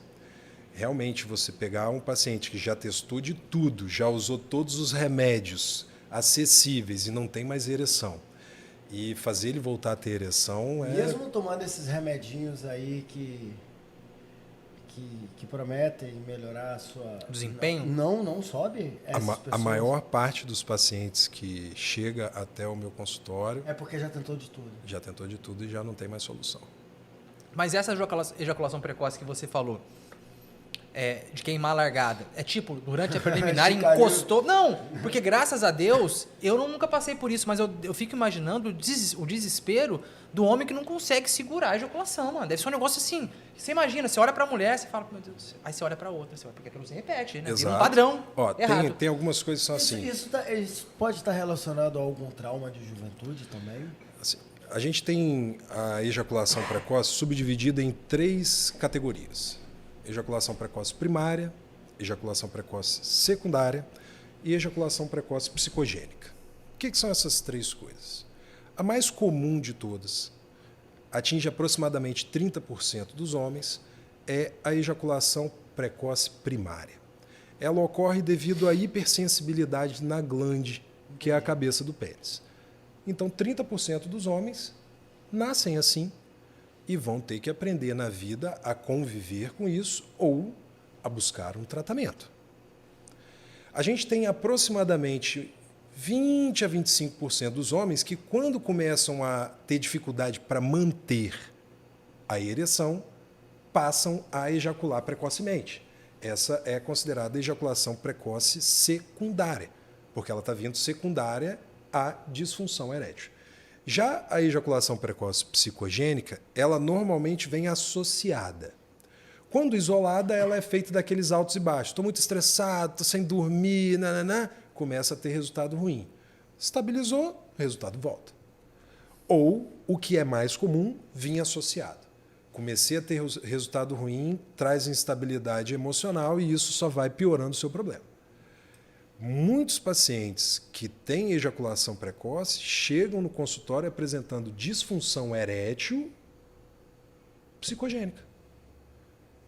Realmente, você pegar um paciente que já testou de tudo, já usou todos os remédios acessíveis e não tem mais ereção, e fazer ele voltar a ter ereção Mesmo tomando esses remedinhos aí que prometem melhorar a sua... Desempenho? Não sobe essas pessoas? A maior parte dos pacientes que chega até o meu consultório... É porque já tentou de tudo. Já tentou de tudo e já não tem mais solução. Mas essa ejaculação precoce que você falou, de queimar a largada, tipo, durante a preliminar encostou... Não, porque graças a Deus, eu nunca passei por isso, mas eu fico imaginando o desespero do homem que não consegue segurar a ejaculação, mano. Deve ser um negócio assim... Você imagina, você olha pra mulher, você fala, meu Deus, aí você olha pra outra, porque aquilo se repete, né? Vira um padrão. Tem algumas coisas que são assim. Isso pode estar relacionado a algum trauma de juventude também? Assim, a gente tem a ejaculação precoce subdividida em 3 categorias. Ejaculação precoce primária, ejaculação precoce secundária e ejaculação precoce psicogênica. O que são essas 3 coisas? A mais comum de todas, atinge aproximadamente 30% dos homens, é a ejaculação precoce primária. Ela ocorre devido à hipersensibilidade na glande, que é a cabeça do pênis. Então, 30% dos homens nascem assim e vão ter que aprender na vida a conviver com isso ou a buscar um tratamento. A gente tem aproximadamente 20 a 25% dos homens que, quando começam a ter dificuldade para manter a ereção, passam a ejacular precocemente. Essa é considerada ejaculação precoce secundária, porque ela está vindo secundária à disfunção erétil. Já a ejaculação precoce psicogênica, ela normalmente vem associada. Quando isolada, ela é feita daqueles altos e baixos. Estou muito estressado, estou sem dormir, começa a ter resultado ruim. Estabilizou, o resultado volta. Ou, o que é mais comum, vinha associado. Comecei a ter resultado ruim, traz instabilidade emocional e isso só vai piorando o seu problema. Muitos pacientes que têm ejaculação precoce chegam no consultório apresentando disfunção erétil psicogênica.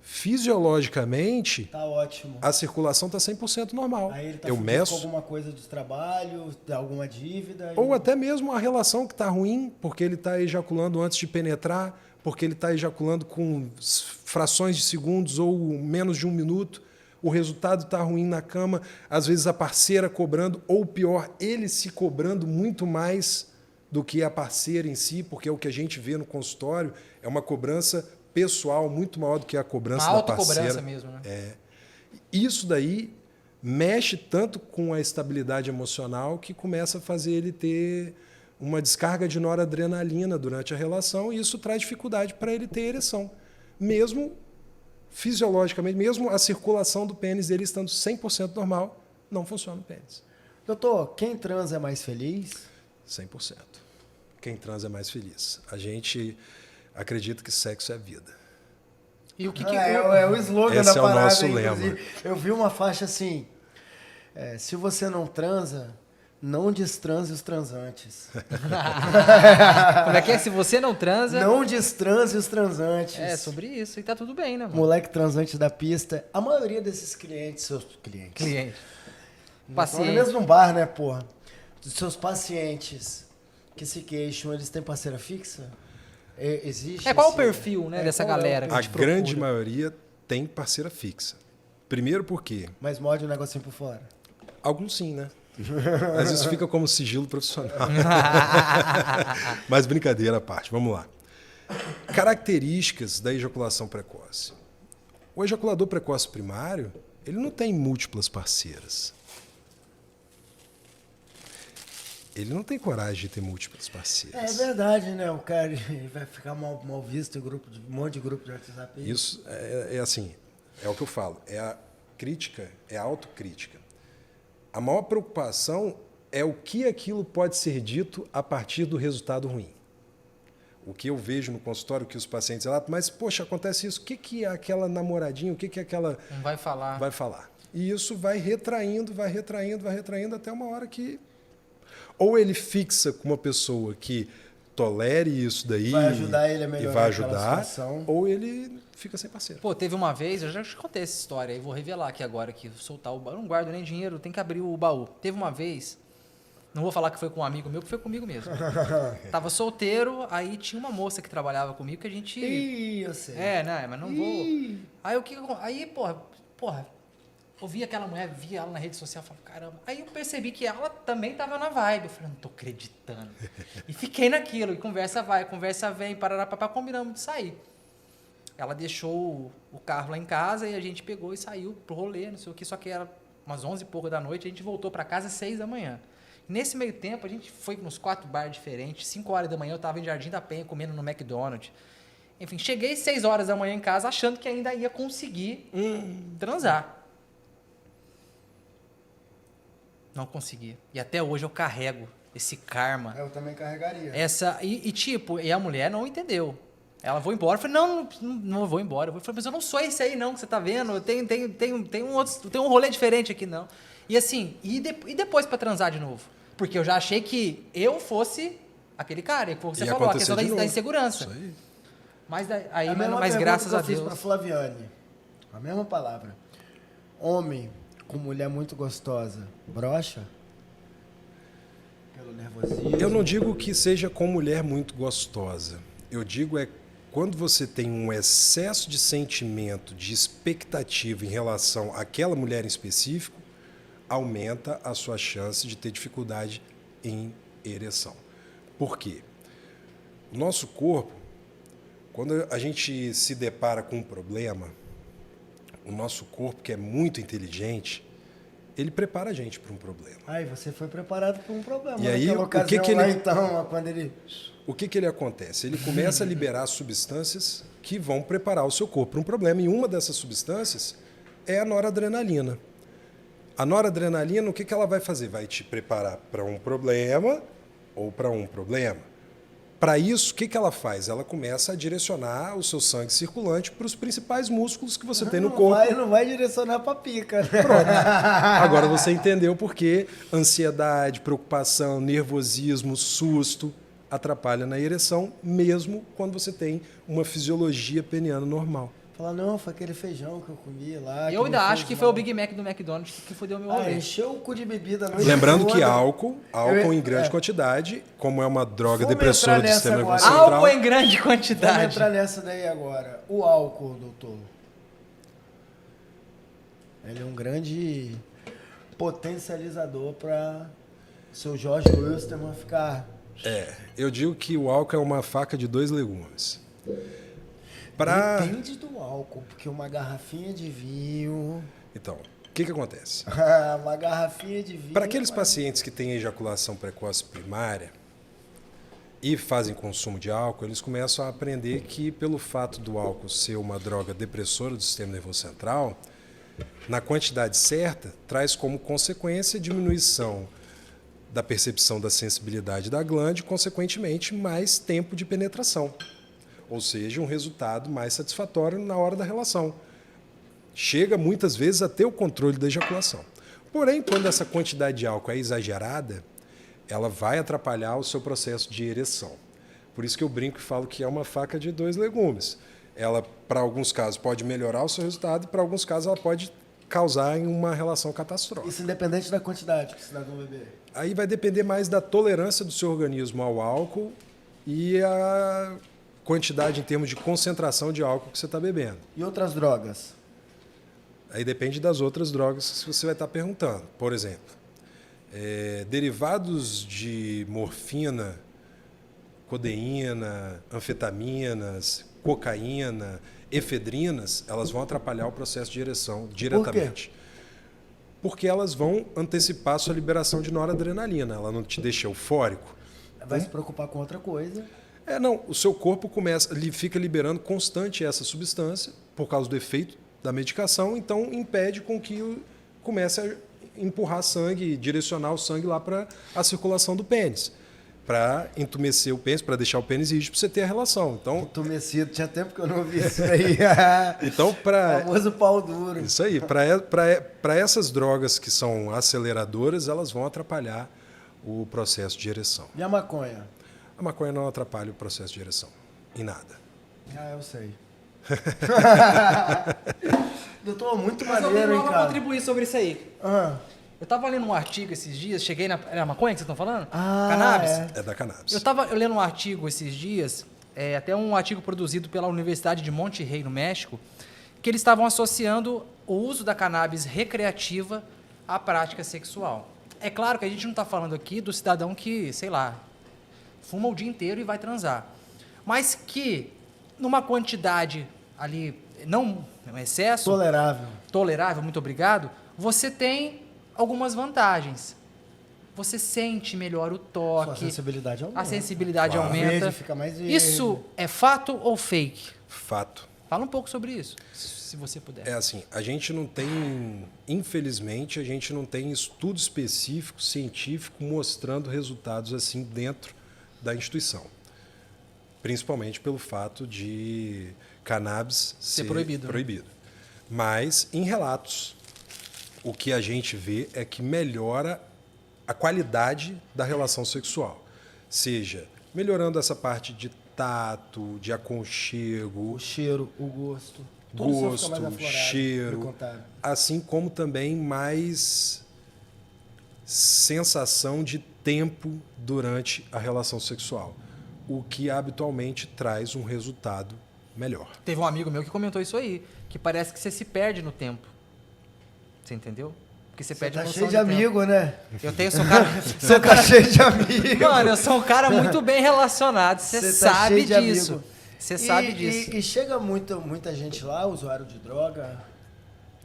Fisiologicamente, tá ótimo. A circulação está 100% normal. Aí ele tá eu meço com alguma coisa de trabalho, alguma dívida. Ou até mesmo a relação que está ruim, porque ele está ejaculando antes de penetrar, porque ele está ejaculando com frações de segundos ou menos de 1 minuto. O resultado está ruim na cama, às vezes a parceira cobrando, ou pior, ele se cobrando muito mais do que a parceira em si, porque é o que a gente vê no consultório, é uma cobrança pessoal muito maior do que a cobrança da parceira. Autocobrança mesmo, né? Isso daí mexe tanto com a estabilidade emocional que começa a fazer ele ter uma descarga de noradrenalina durante a relação e isso traz dificuldade para ele ter ereção. Mesmo fisiologicamente, mesmo a circulação do pênis dele estando 100% normal, não funciona o pênis. Doutor, quem transa é mais feliz? 100%. Quem transa é mais feliz. A gente acredita que sexo é vida. E o que é o slogan Esse da é o parada. nosso Inclusive. lema. Eu vi uma faixa assim, se você não transa, não destranse os transantes. Como é que é? Se você não transa... Não destranse os transantes. É, sobre isso. E tá tudo bem, né, mano? Moleque transante da pista. A maioria desses clientes, seus clientes. Paciente. Mesmo no bar, né, porra? Dos seus pacientes que se queixam, eles têm parceira fixa? Existe qual o perfil, né, dessa galera? A grande maioria tem parceira fixa. Primeiro porque... Mas morde um negocinho por fora. Alguns sim, né? Às vezes fica como sigilo profissional. Mas brincadeira à parte, vamos lá. Características da ejaculação precoce. O ejaculador precoce primário, ele não tem múltiplas parceiras. Ele não tem coragem de ter múltiplas parceiras. É verdade, né? O cara ele vai ficar mal visto em um monte de grupo de WhatsApp. Isso é assim, é o que eu falo. É a crítica, é a autocrítica. A maior preocupação é o que aquilo pode ser dito a partir do resultado ruim. O que eu vejo no consultório, que os pacientes relatam, mas, poxa, acontece isso, o que é aquela namoradinha, o que é aquela... Não vai falar. Vai falar. E isso vai retraindo até uma hora que... Ou ele fixa com uma pessoa que tolere isso daí vai ajudar ele a e melhorar vai aquela ajudar, situação. ou ele fica sem parceiro. Pô, teve uma vez, eu já te contei essa história aí, vou revelar aqui agora, que soltar o baú. Eu não guardo nem dinheiro, tem que abrir o baú. Teve uma vez, não vou falar que foi com um amigo meu, porque foi comigo mesmo. Tava solteiro, aí tinha uma moça que trabalhava comigo que a gente... Ih, eu sei. né, mas não vou... Aí, porra, eu vi aquela mulher, via ela na rede social, falei, caramba. Aí eu percebi que ela também tava na vibe. Eu falei, não tô acreditando. E fiquei naquilo, e conversa vai, conversa vem, parará, papá, combinamos de sair. Ela deixou o carro lá em casa e a gente pegou e saiu pro rolê, não sei o que, só que era umas 11 e pouco da noite, a gente voltou para casa às 6 da manhã. Nesse meio tempo, a gente foi nos 4 bares diferentes, 5 horas da manhã eu tava em Jardim da Penha comendo no McDonald's. Enfim, cheguei 6 horas da manhã em casa achando que ainda ia conseguir transar. Não consegui. E até hoje eu carrego esse karma. Eu também carregaria. E a mulher não entendeu. Ela foi embora. Eu falei, não vou embora. Eu falei, mas eu não sou esse aí não, que você tá vendo. Tem um rolê diferente aqui, não. E assim, e depois pra transar de novo? Porque eu já achei que eu fosse aquele cara. E foi o que você falou, a questão da insegurança. Isso aí. Mas graças a eu fiz Deus. pra Flaviane. A mesma palavra. Homem com mulher muito gostosa, brocha? Pelo nervosismo? Eu não digo que seja com mulher muito gostosa. Eu digo quando você tem um excesso de sentimento, de expectativa em relação àquela mulher em específico, aumenta a sua chance de ter dificuldade em ereção. Por quê? O nosso corpo, quando a gente se depara com um problema, o nosso corpo, que é muito inteligente, ele prepara a gente para um problema. Aí você foi preparado para um problema. E aí, o que ele acontece? Ele começa a liberar substâncias que vão preparar o seu corpo para um problema. E uma dessas substâncias é a noradrenalina. A noradrenalina, o que ela vai fazer? Vai te preparar para um problema ou para um problema. Para isso, o que ela faz? Ela começa a direcionar o seu sangue circulante para os principais músculos que você tem no corpo. Não vai direcionar para pica. Né? Pronto. Agora você entendeu por que ansiedade, preocupação, nervosismo, susto atrapalha na ereção, mesmo quando você tem uma fisiologia peniana normal. Fala, não, foi aquele feijão que eu comi lá. Eu ainda acho que foi o Big Mac do McDonald's que fodeu meu rolê. Encheu o cu de bebida. Noite Lembrando toda. que álcool em grande quantidade, como é uma droga depressora do sistema nervoso agora. central. Álcool em grande quantidade. Vamos entrar nessa daí agora. O álcool, doutor. Ele é um grande potencializador para seu Jorge Wilstermann ficar... Eu digo que o álcool é uma faca de 2 legumes. Depende do álcool, porque uma garrafinha de vinho... Então, o que acontece? Uma garrafinha de vinho... Para aqueles pacientes que têm ejaculação precoce primária e fazem consumo de álcool, eles começam a aprender que, pelo fato do álcool ser uma droga depressora do sistema nervoso central, na quantidade certa, traz como consequência diminuição da percepção da sensibilidade da glande, consequentemente, mais tempo de penetração. Ou seja, um resultado mais satisfatório na hora da relação. Chega muitas vezes a ter o controle da ejaculação. Porém, quando essa quantidade de álcool é exagerada, ela vai atrapalhar o seu processo de ereção. Por isso que eu brinco e falo que é uma faca de 2 legumes. Ela, para alguns casos, pode melhorar o seu resultado e, para alguns casos, ela pode causar em uma relação catastrófica. Isso independente da quantidade que o cidadão beber. Aí vai depender mais da tolerância do seu organismo ao álcool e a quantidade em termos de concentração de álcool que você está bebendo. E outras drogas? Aí depende das outras drogas que você vai estar perguntando. Por exemplo, derivados de morfina, codeína, anfetaminas, cocaína, efedrinas, elas vão atrapalhar o processo de ereção diretamente. Porque elas vão antecipar a sua liberação de noradrenalina. Ela não te deixa eufórico. Vai se preocupar com outra coisa. Não. O seu corpo fica liberando constante essa substância por causa do efeito da medicação, então impede com que comece a empurrar sangue, direcionar o sangue lá para a circulação do pênis. Para entumecer o pênis, para deixar o pênis rígido, para você ter a relação. Então, entumecido, tinha tempo que eu não vi isso aí. Então, para... O famoso pau duro. Isso aí. Para essas drogas que são aceleradoras, elas vão atrapalhar o processo de ereção. E a maconha? A maconha não atrapalha o processo de ereção. Em nada. Eu sei. Doutor, muito Mas eu maneiro, tenho hein, algo pra cara? contribuir sobre isso aí. Eu tava lendo um artigo esses dias, cheguei na... É a maconha que vocês estão falando? Cannabis? É da cannabis. Eu tava lendo um artigo esses dias, até um artigo produzido pela Universidade de Monterrey, no México, que eles estavam associando o uso da cannabis recreativa à prática sexual. É claro que a gente não está falando aqui do cidadão que, sei lá, fuma o dia inteiro e vai transar. Mas que, numa quantidade ali, não um excesso... Tolerável, muito obrigado. Você tem algumas vantagens. Você sente melhor o toque. Sua sensibilidade aumenta. A sensibilidade Claro. aumenta. Verde fica mais verde. Isso é fato ou fake? Fato. Fala um pouco sobre isso, se você puder. É assim, a gente não tem, infelizmente, a gente não tem estudo específico, científico, mostrando resultados assim dentro da instituição. Principalmente pelo fato de cannabis ser proibido. Mas, em relatos, o que a gente vê é que melhora a qualidade da relação sexual. Seja melhorando essa parte de tato, de aconchego, O cheiro, o gosto. Tudo isso fica mais gosto, aflorado, cheiro, frequentado. assim como também mais sensação de tempo durante a relação sexual, o que habitualmente traz um resultado melhor. Teve um amigo meu que comentou isso aí, que parece que você se perde no tempo. Você entendeu? Porque você perde a Tá noção cheio de tempo. amigo, né? Eu tenho, sou um cara... Você tá cheio de amigo. Mano, eu sou um cara muito bem relacionado, você Você sabe cheio de disso. amigo. Você sabe disso. E chega muita gente lá, usuário de droga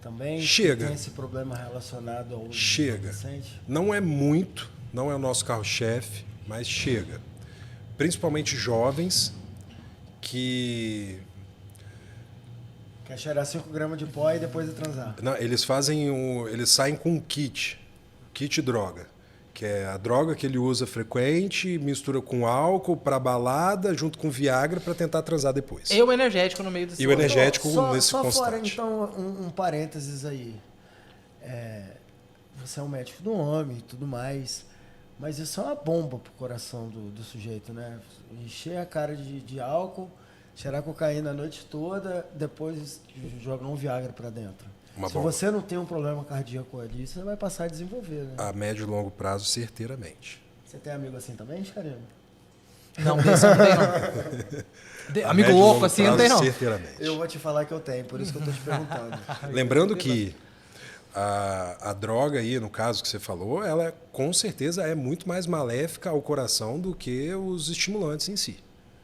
também? que Chega. Tem esse problema relacionado ao uso Chega. adolescente? Não é muito, não é o nosso carro-chefe, mas chega. Principalmente jovens que... Quer cheirar 5 gramas de pó e depois de transar. Não, eles saem com um kit droga, que é a droga que ele usa frequente, mistura com álcool para balada, junto com Viagra para tentar transar depois. E o energético no meio desse E o energético Só nesse fora, constante. então, um parênteses aí. Você é um médico do homem e tudo mais, mas isso é uma bomba pro coração do sujeito, né? Encher a cara de álcool, cheirar cocaína a noite toda, depois jogar um Viagra para dentro. Se você não tem um problema cardíaco ali, você vai passar a desenvolver, né? A médio e longo prazo, certeiramente. Você tem amigo assim também, Charino? Não, desse não tem, não. Amigo médio e louco longo assim, não prazo, tem, não. Certeiramente. Eu vou te falar que eu tenho, por isso que eu tô te perguntando. Lembrando que a droga aí, no caso que você falou, ela com certeza é muito mais maléfica ao coração do que os estimulantes em si.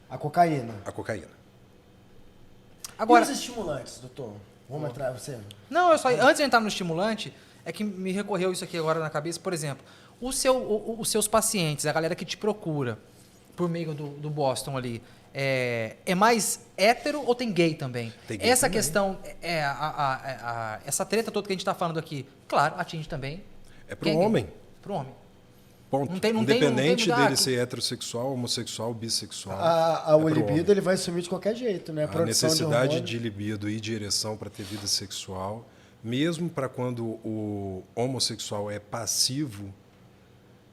A cocaína. A cocaína. Agora, E os estimulantes, doutor? Vamos entrar, você? não, antes de entrar no estimulante, é que me recorreu isso aqui agora na cabeça. Por exemplo, os seus pacientes, a galera que te procura por meio do Boston ali, é mais hétero ou tem gay também? Tem gay Essa também. questão, essa treta toda que a gente está falando aqui, claro, atinge também. É para quem o gay? homem. Pro homem. Ponto. Não tem Independente mudar. dele ser heterossexual, homossexual, bissexual. O é pro libido homem. ele vai sumir de qualquer jeito, né? A Produção necessidade hormônio. de libido e de ereção para ter vida sexual, mesmo para quando o homossexual é passivo,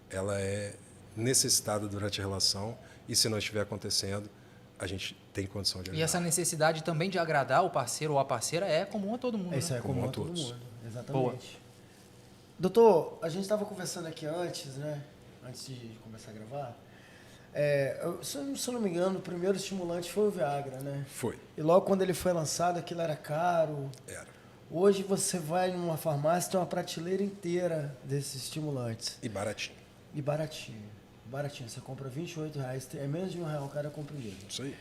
ela é necessitada durante a relação e se não estiver acontecendo, a gente tem condição de E ajudar. essa necessidade também de agradar o parceiro ou a parceira é comum a todo mundo. Isso né? é Comum comum a a todo todos. mundo. Exatamente. Doutor, a gente estava conversando aqui antes, né? Antes de começar a gravar. Se eu não me engano, o primeiro estimulante foi o Viagra, né? Foi. E logo quando ele foi lançado, aquilo era caro. Era. Hoje você vai numa farmácia, tem uma prateleira inteira desses estimulantes. E baratinho. E baratinho. Baratinho. Você compra R$28, é menos de R$1, o cara compra um dele. Isso aí.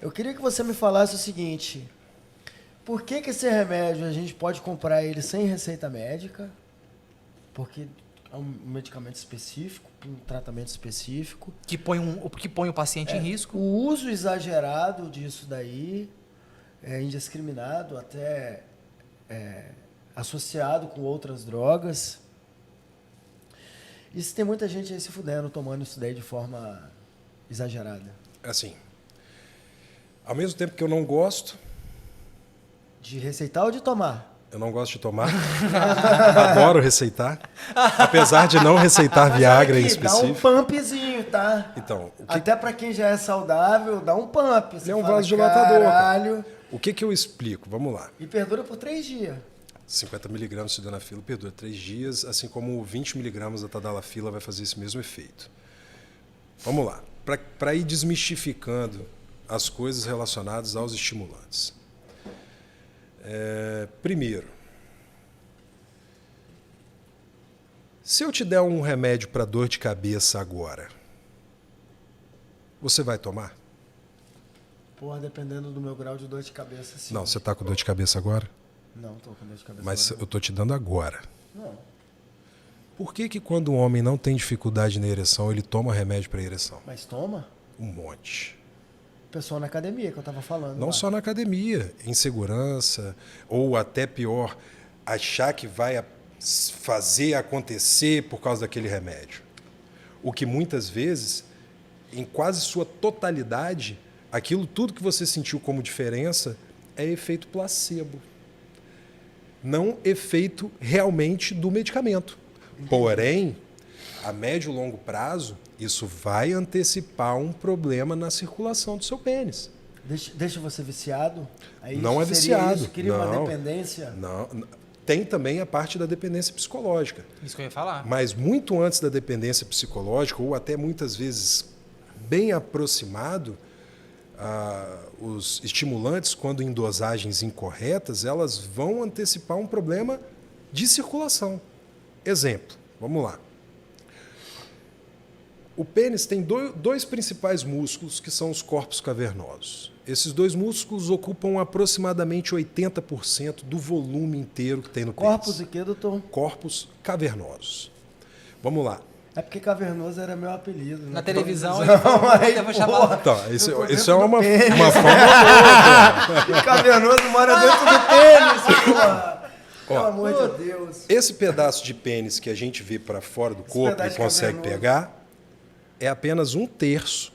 Eu queria que você me falasse o seguinte: por que esse remédio a gente pode comprar ele sem receita médica? Porque é um medicamento específico, um tratamento específico. Que põe o paciente em risco. O uso exagerado disso daí, indiscriminado, até associado com outras drogas. E se tem muita gente aí se fudendo, tomando isso daí de forma exagerada. Assim, ao mesmo tempo que eu não gosto, De receitar ou de tomar? eu não gosto de tomar, adoro receitar, apesar de não receitar Viagra em específico. Dá um pumpzinho, tá? Então, Até pra quem já é saudável, dá um pump. Você é um fala, vasodilatador, cara. caralho. O que eu explico? Vamos lá. E perdura por 3 dias. 50 mg de sildenafila perdura 3 dias, assim como 20 mg da tadalafila vai fazer esse mesmo efeito. Vamos lá. Para ir desmistificando as coisas relacionadas aos estimulantes. Primeiro, se eu te der um remédio para dor de cabeça agora, você vai tomar? Porra, dependendo do meu grau de dor de cabeça, sim. Não, você está com dor de cabeça agora? Não, tô com dor de cabeça. Mas agora. eu tô te dando agora. Não. Por que quando um homem não tem dificuldade na ereção, ele toma remédio para ereção? Mas toma? Um monte. Pessoal na academia que eu tava falando. Não lá. só na academia, insegurança, ou até pior, achar que vai fazer acontecer por causa daquele remédio. O que muitas vezes, em quase sua totalidade, aquilo tudo que você sentiu como diferença é efeito placebo. Não efeito realmente do medicamento. Porém, a médio e longo prazo, isso vai antecipar um problema na circulação do seu pênis. Deixa você viciado? Aí Não é seria viciado. Isso? Cria uma Não. dependência? Não, tem também a parte da dependência psicológica. Isso que eu ia falar. Mas muito antes da dependência psicológica, ou até muitas vezes bem aproximado, os estimulantes, quando em dosagens incorretas, elas vão antecipar um problema de circulação. Exemplo, vamos lá. O pênis tem dois principais músculos, que são os corpos cavernosos. Esses 2 músculos ocupam aproximadamente 80% do volume inteiro que tem no pênis. Corpos e que, doutor? Corpos cavernosos. Vamos lá. É porque cavernoso era meu apelido. Né? Na televisão, Não, aí, eu vou porra, chamar. Então, isso eu tô é dentro uma do pênis. forma boa. Cavernoso mora dentro do pênis, porra. Pelo amor de Deus. Esse pedaço de pênis que a gente vê para fora do corpo e pedaço consegue cavernoso. pegar é apenas 1/3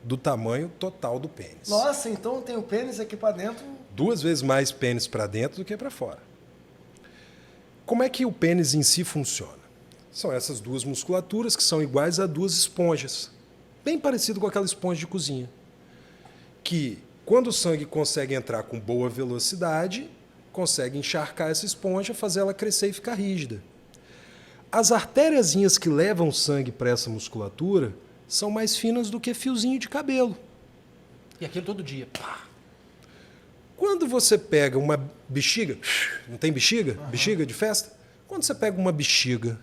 do tamanho total do pênis. Nossa, então tem o pênis aqui pra dentro. 2 vezes mais pênis para dentro do que para fora. Como é que o pênis em si funciona? São essas 2 musculaturas que são iguais a 2 esponjas. Bem parecido com aquela esponja de cozinha. Que, quando o sangue consegue entrar com boa velocidade, consegue encharcar essa esponja, fazer ela crescer e ficar rígida. As artériazinhas que levam o sangue para essa musculatura são mais finas do que fiozinho de cabelo. E aquilo todo dia. Pá. Quando você pega uma bexiga, não tem bexiga? Bexiga de festa? Quando você pega uma bexiga,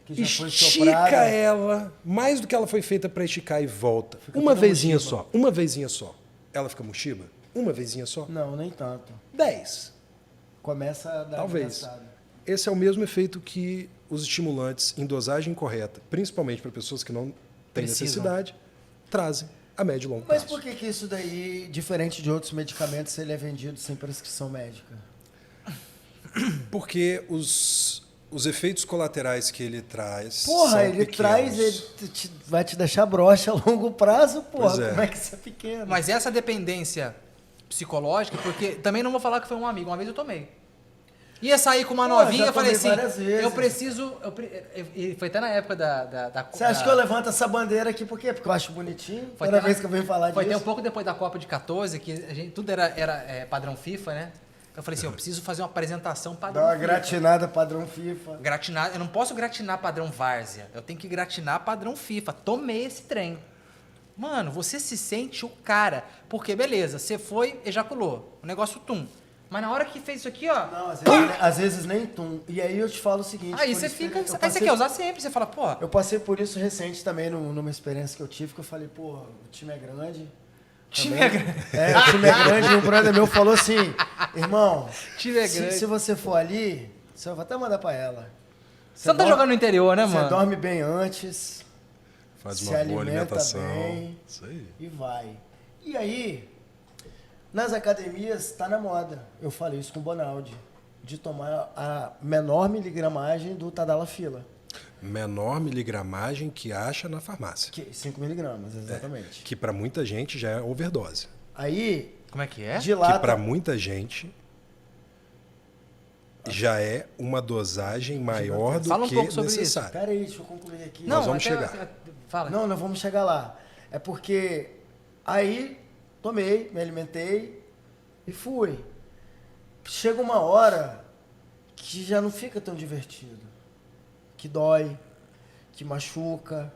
Que já foi estica soprada. ela mais do que ela foi feita para esticar e volta. Fica Uma toda vezinha mochiba. só, uma vezinha só. Ela fica mochiba? Uma vezinha só? Não, nem tanto. 10. Começa a dar Talvez. engraçado. Esse é o mesmo efeito que os estimulantes em dosagem correta, principalmente para pessoas que não têm Precisam. necessidade, trazem a médio e longo Mas prazo. por que isso daí, diferente de outros medicamentos, ele é vendido sem prescrição médica? Porque os efeitos colaterais que ele traz Porra, são ele pequenos. traz, ele vai te deixar broxa a longo prazo, porra. Pois é. Como é que isso é pequeno? Mas essa dependência psicológica, porque também não vou falar que foi um amigo, uma vez eu tomei. Ia sair com uma Pô, novinha, já eu falei tomei assim, várias vezes. eu preciso... E foi até na época da Você acha que eu levanto essa bandeira aqui por quê? Porque eu acho bonitinho. Foi Toda até- vez que eu venho falar Foi até disso. um pouco depois da Copa de 14, que a gente, tudo era padrão FIFA, né? Eu falei assim, eu preciso fazer uma apresentação padrão Dá uma FIFA. gratinada padrão FIFA. Gratinar, eu não posso gratinar padrão várzea, eu tenho que gratinar padrão FIFA. Tomei esse trem. Mano, você se sente o cara. Porque, beleza, você foi, ejaculou. O negócio tum. Mas na hora que fez isso aqui, ó. Não, às vezes nem tum. E aí eu te falo o seguinte. Aí por você experiência- fica. eu Aí passei- você quer usar sempre. Você fala, pô. Eu passei por isso recente também, numa experiência que eu tive, que eu falei, pô, o time é grande, Time é grande. O time é grande. E um brother meu falou assim, irmão, Time é grande. se você for ali, você vai até mandar pra ela. Você não tá jogando no interior, né, Você mano? dorme bem antes, Faz se uma boa alimenta alimentação. bem Isso aí. e vai. E aí, nas academias, tá na moda. Eu falei isso com o Bonaldi. De tomar a menor miligramagem do Tadalafila. Menor miligramagem que acha na farmácia. 5 miligramas, exatamente. Que para muita gente já é overdose. Aí, Como é que é? dilata... Que para muita gente já é uma dosagem maior do Fala um que pouco sobre necessário. Pera aí, deixa eu concluir aqui. Nós vamos até- chegar. Fala. Não, nós vamos chegar lá. É porque aí tomei, me alimentei e fui. Chega uma hora que já não fica tão divertido. Que dói, que machuca.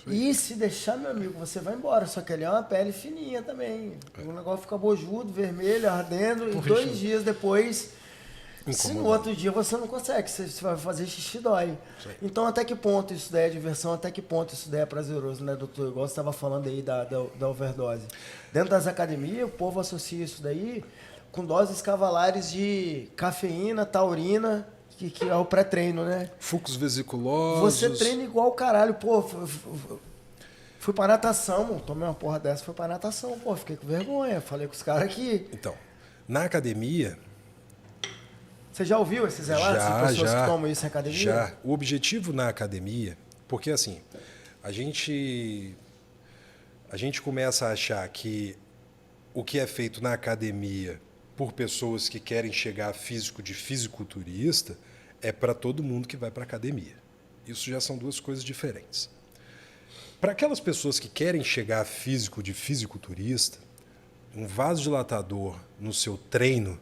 E se deixar, meu amigo, você vai embora. Só que ali é uma pele fininha também. O negócio fica bojudo, vermelho, ardendo. E 2 dias depois, se no Incomodando. outro dia você não consegue, você vai fazer xixi, dói. Então, até que ponto isso daí é diversão? Até que ponto isso daí é prazeroso, né, doutor? Igual você estava falando aí da overdose. Dentro das academias, o povo associa isso daí com doses cavalares de cafeína, taurina, que é o pré-treino, né? Fluxos vesiculosos. Você treina igual o caralho, pô. Fui pra natação, mano. Tomei uma porra dessa, fui pra natação, pô. Fiquei com vergonha. Falei com os caras aqui. Então, na academia, Você já ouviu esses relatos de pessoas que tomam isso em academia? Já. O objetivo na academia, porque assim, a gente começa a achar que o que é feito na academia por pessoas que querem chegar a físico de fisiculturista é para todo mundo que vai para a academia. Isso já são duas coisas diferentes. Para aquelas pessoas que querem chegar a físico de fisiculturista, um vasodilatador no seu treino,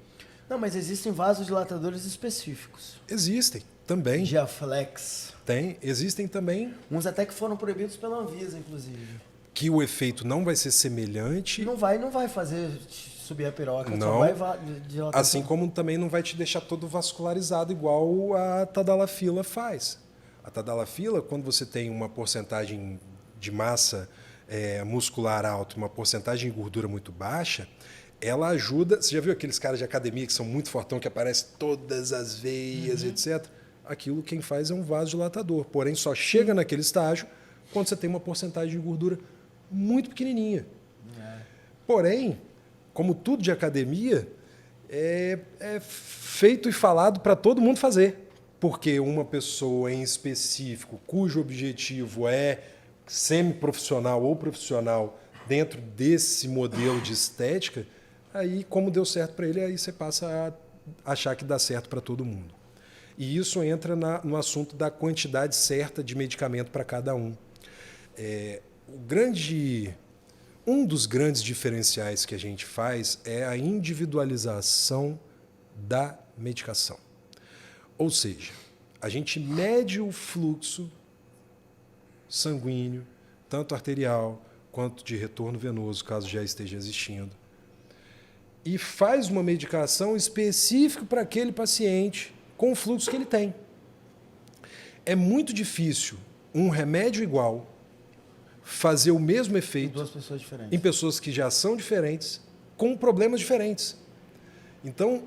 Não, mas existem vasodilatadores específicos. existem também. Diaflex. Existem também Uns até que foram proibidos pela Anvisa, inclusive. que o efeito não vai ser semelhante, Não vai fazer subir a piroca, só Não. vai dilatar. assim como também não vai te deixar todo vascularizado igual a tadalafila faz. A tadalafila, quando você tem uma porcentagem de massa muscular alta, uma porcentagem de gordura muito baixa, ela ajuda. Você já viu aqueles caras de academia que são muito fortão, que aparecem todas as veias, etc. Aquilo quem faz é um vasodilatador, porém só chega naquele estágio quando você tem uma porcentagem de gordura muito pequenininha. Porém, como tudo de academia, é feito e falado para todo mundo fazer. Porque uma pessoa em específico, cujo objetivo é semiprofissional ou profissional dentro desse modelo de estética, aí, como deu certo para ele, aí você passa a achar que dá certo para todo mundo. E isso entra no assunto da quantidade certa de medicamento para cada um. Um dos grandes diferenciais que a gente faz é a individualização da medicação. Ou seja, a gente mede o fluxo sanguíneo, tanto arterial quanto de retorno venoso, caso já esteja existindo, e faz uma medicação específica para aquele paciente com o fluxo que ele tem. É muito difícil um remédio igual fazer o mesmo efeito Duas pessoas diferentes. em pessoas que já são diferentes, com problemas diferentes. Então,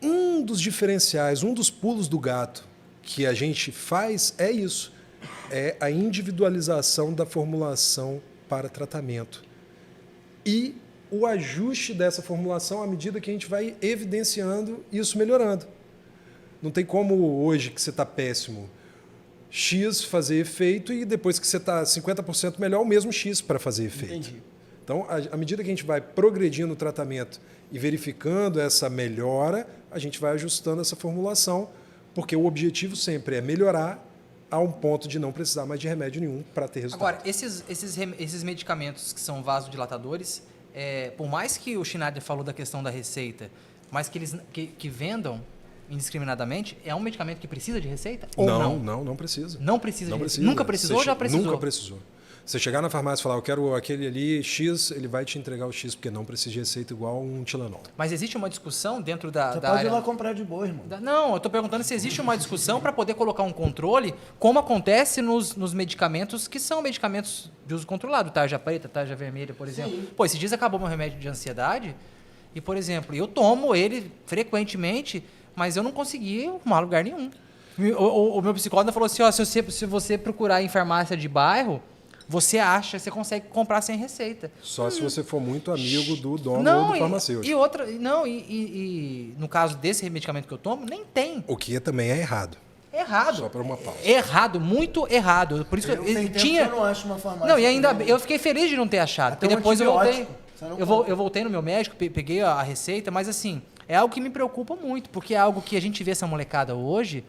um dos diferenciais, um dos pulos do gato que a gente faz é isso, é a individualização da formulação para tratamento e o ajuste dessa formulação à medida que a gente vai evidenciando isso melhorando. Não tem como hoje que você está péssimo, X fazer efeito e depois que você está 50% melhor, o mesmo X para fazer efeito. Entendi. Então, à medida que a gente vai progredindo o tratamento e verificando essa melhora, a gente vai ajustando essa formulação, porque o objetivo sempre é melhorar a um ponto de não precisar mais de remédio nenhum para ter resultado. Agora, esses medicamentos que são vasodilatadores, por mais que o Schneider falou da questão da receita, mas que eles que vendam indiscriminadamente, é um medicamento que precisa de receita? Ou não? Não precisa. Não precisa Não de precisa. receita? Nunca precisou ou já precisou? Nunca precisou. Você chegar na farmácia e falar, eu quero aquele ali X, ele vai te entregar o X, porque não precisa de receita igual um Tilenol. Mas existe uma discussão dentro da Você da pode área... ir lá comprar de boa, irmão. Não, eu estou perguntando se existe uma discussão para poder colocar um controle, como acontece nos medicamentos que são medicamentos de uso controlado, tarja preta, tarja vermelha, por exemplo. Sim. Pô, esses dias acabou meu remédio de ansiedade e, por exemplo, eu tomo ele frequentemente, mas eu não consegui arrumar lugar nenhum. O meu psicólogo falou assim, ó, se você procurar em farmácia de bairro, você consegue comprar sem receita. Só se você for muito amigo do dono Não, ou do farmacêutico. No caso desse medicamento que eu tomo, nem tem. O que também é errado. Errado. Só para uma pausa. Errado, muito errado. Por isso Eu tenho tempo tinha. que eu não acho uma farmácia. Não, e ainda que eu fiquei feliz de não ter achado. Até Porque um depois eu voltei. antibiótico, você não Eu voltei no meu médico, peguei a receita, mas assim, é algo que me preocupa muito, porque é algo que a gente vê essa molecada hoje.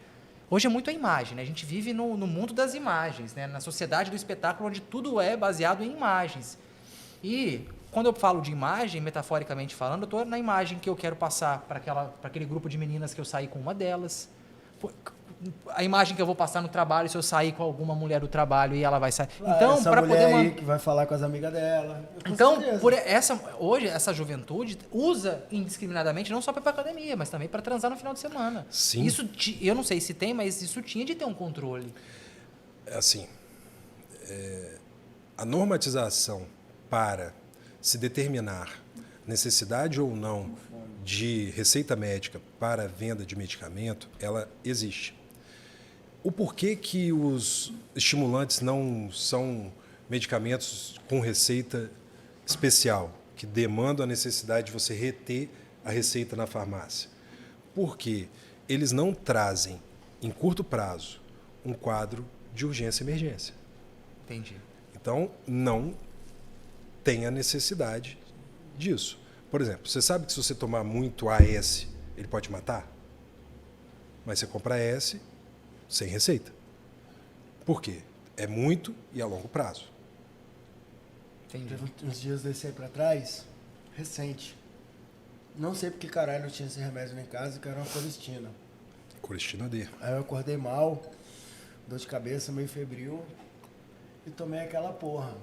Hoje é muito a imagem, né? A gente vive no mundo das imagens, né? Na sociedade do espetáculo, onde tudo é baseado em imagens. E quando eu falo de imagem, metaforicamente falando, eu estou na imagem que eu quero passar para aquele grupo de meninas que eu saí com uma delas. A imagem que eu vou passar no trabalho, se eu sair com alguma mulher do trabalho e ela vai sair. Então, essa para mulher poder aí que vai falar com as amigas dela. Com então, certeza. hoje, essa juventude usa indiscriminadamente não só para ir para academia, mas também para transar no final de semana. Sim. Isso, eu não sei se tem, mas isso tinha de ter um controle. Assim, a normatização para se determinar necessidade ou não de receita médica para a venda de medicamento, ela existe. O porquê que os estimulantes não são medicamentos com receita especial, que demandam a necessidade de você reter a receita na farmácia? Porque eles não trazem, em curto prazo, um quadro de urgência e emergência. Entendi. Então, não tem a necessidade disso. Por exemplo, você sabe que se você tomar muito AS, ele pode matar? Mas você compra AS sem receita. Por quê? É muito e a longo prazo. Entendi. Teve uns dias desse aí pra trás, recente. Não sei porque caralho eu tinha esse remédio lá em casa, que era uma colistina. Colistina D. Aí eu acordei mal, dor de cabeça, meio febril, e tomei aquela porra.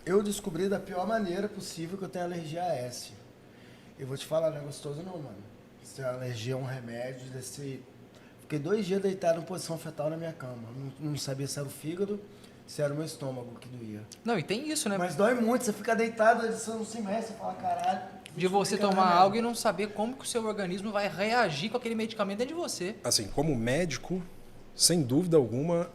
Eu descobri da pior maneira possível que eu tenho alergia a S. Eu vou te falar, não é gostoso não, mano. Se tem alergia a um remédio desse... Fiquei 2 dias deitado em posição fetal na minha cama. Não sabia se era o fígado, se era o meu estômago que doía. Não, e tem isso, né? Mas dói muito, você fica deitado, você não se mexe, você fala, caralho. De você fica tomar remédio. algo e não saber como que o seu organismo vai reagir com aquele medicamento dentro de você. Assim, como médico, sem dúvida alguma,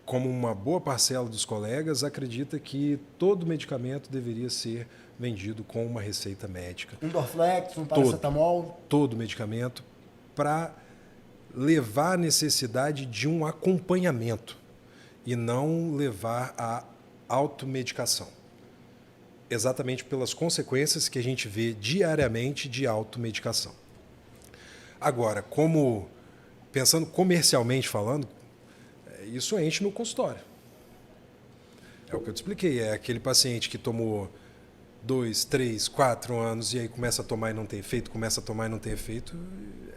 como uma boa parcela dos colegas, acredita que todo medicamento deveria ser vendido com uma receita médica. Um Dorflex, um paracetamol. Todo medicamento, para levar a necessidade de um acompanhamento e não levar à automedicação. Exatamente pelas consequências que a gente vê diariamente de automedicação. Agora, pensando comercialmente falando, isso enche no consultório. É o que eu te expliquei, é aquele paciente que tomou 2, 3, 4 anos e aí começa a tomar e não tem efeito, começa a tomar e não tem efeito,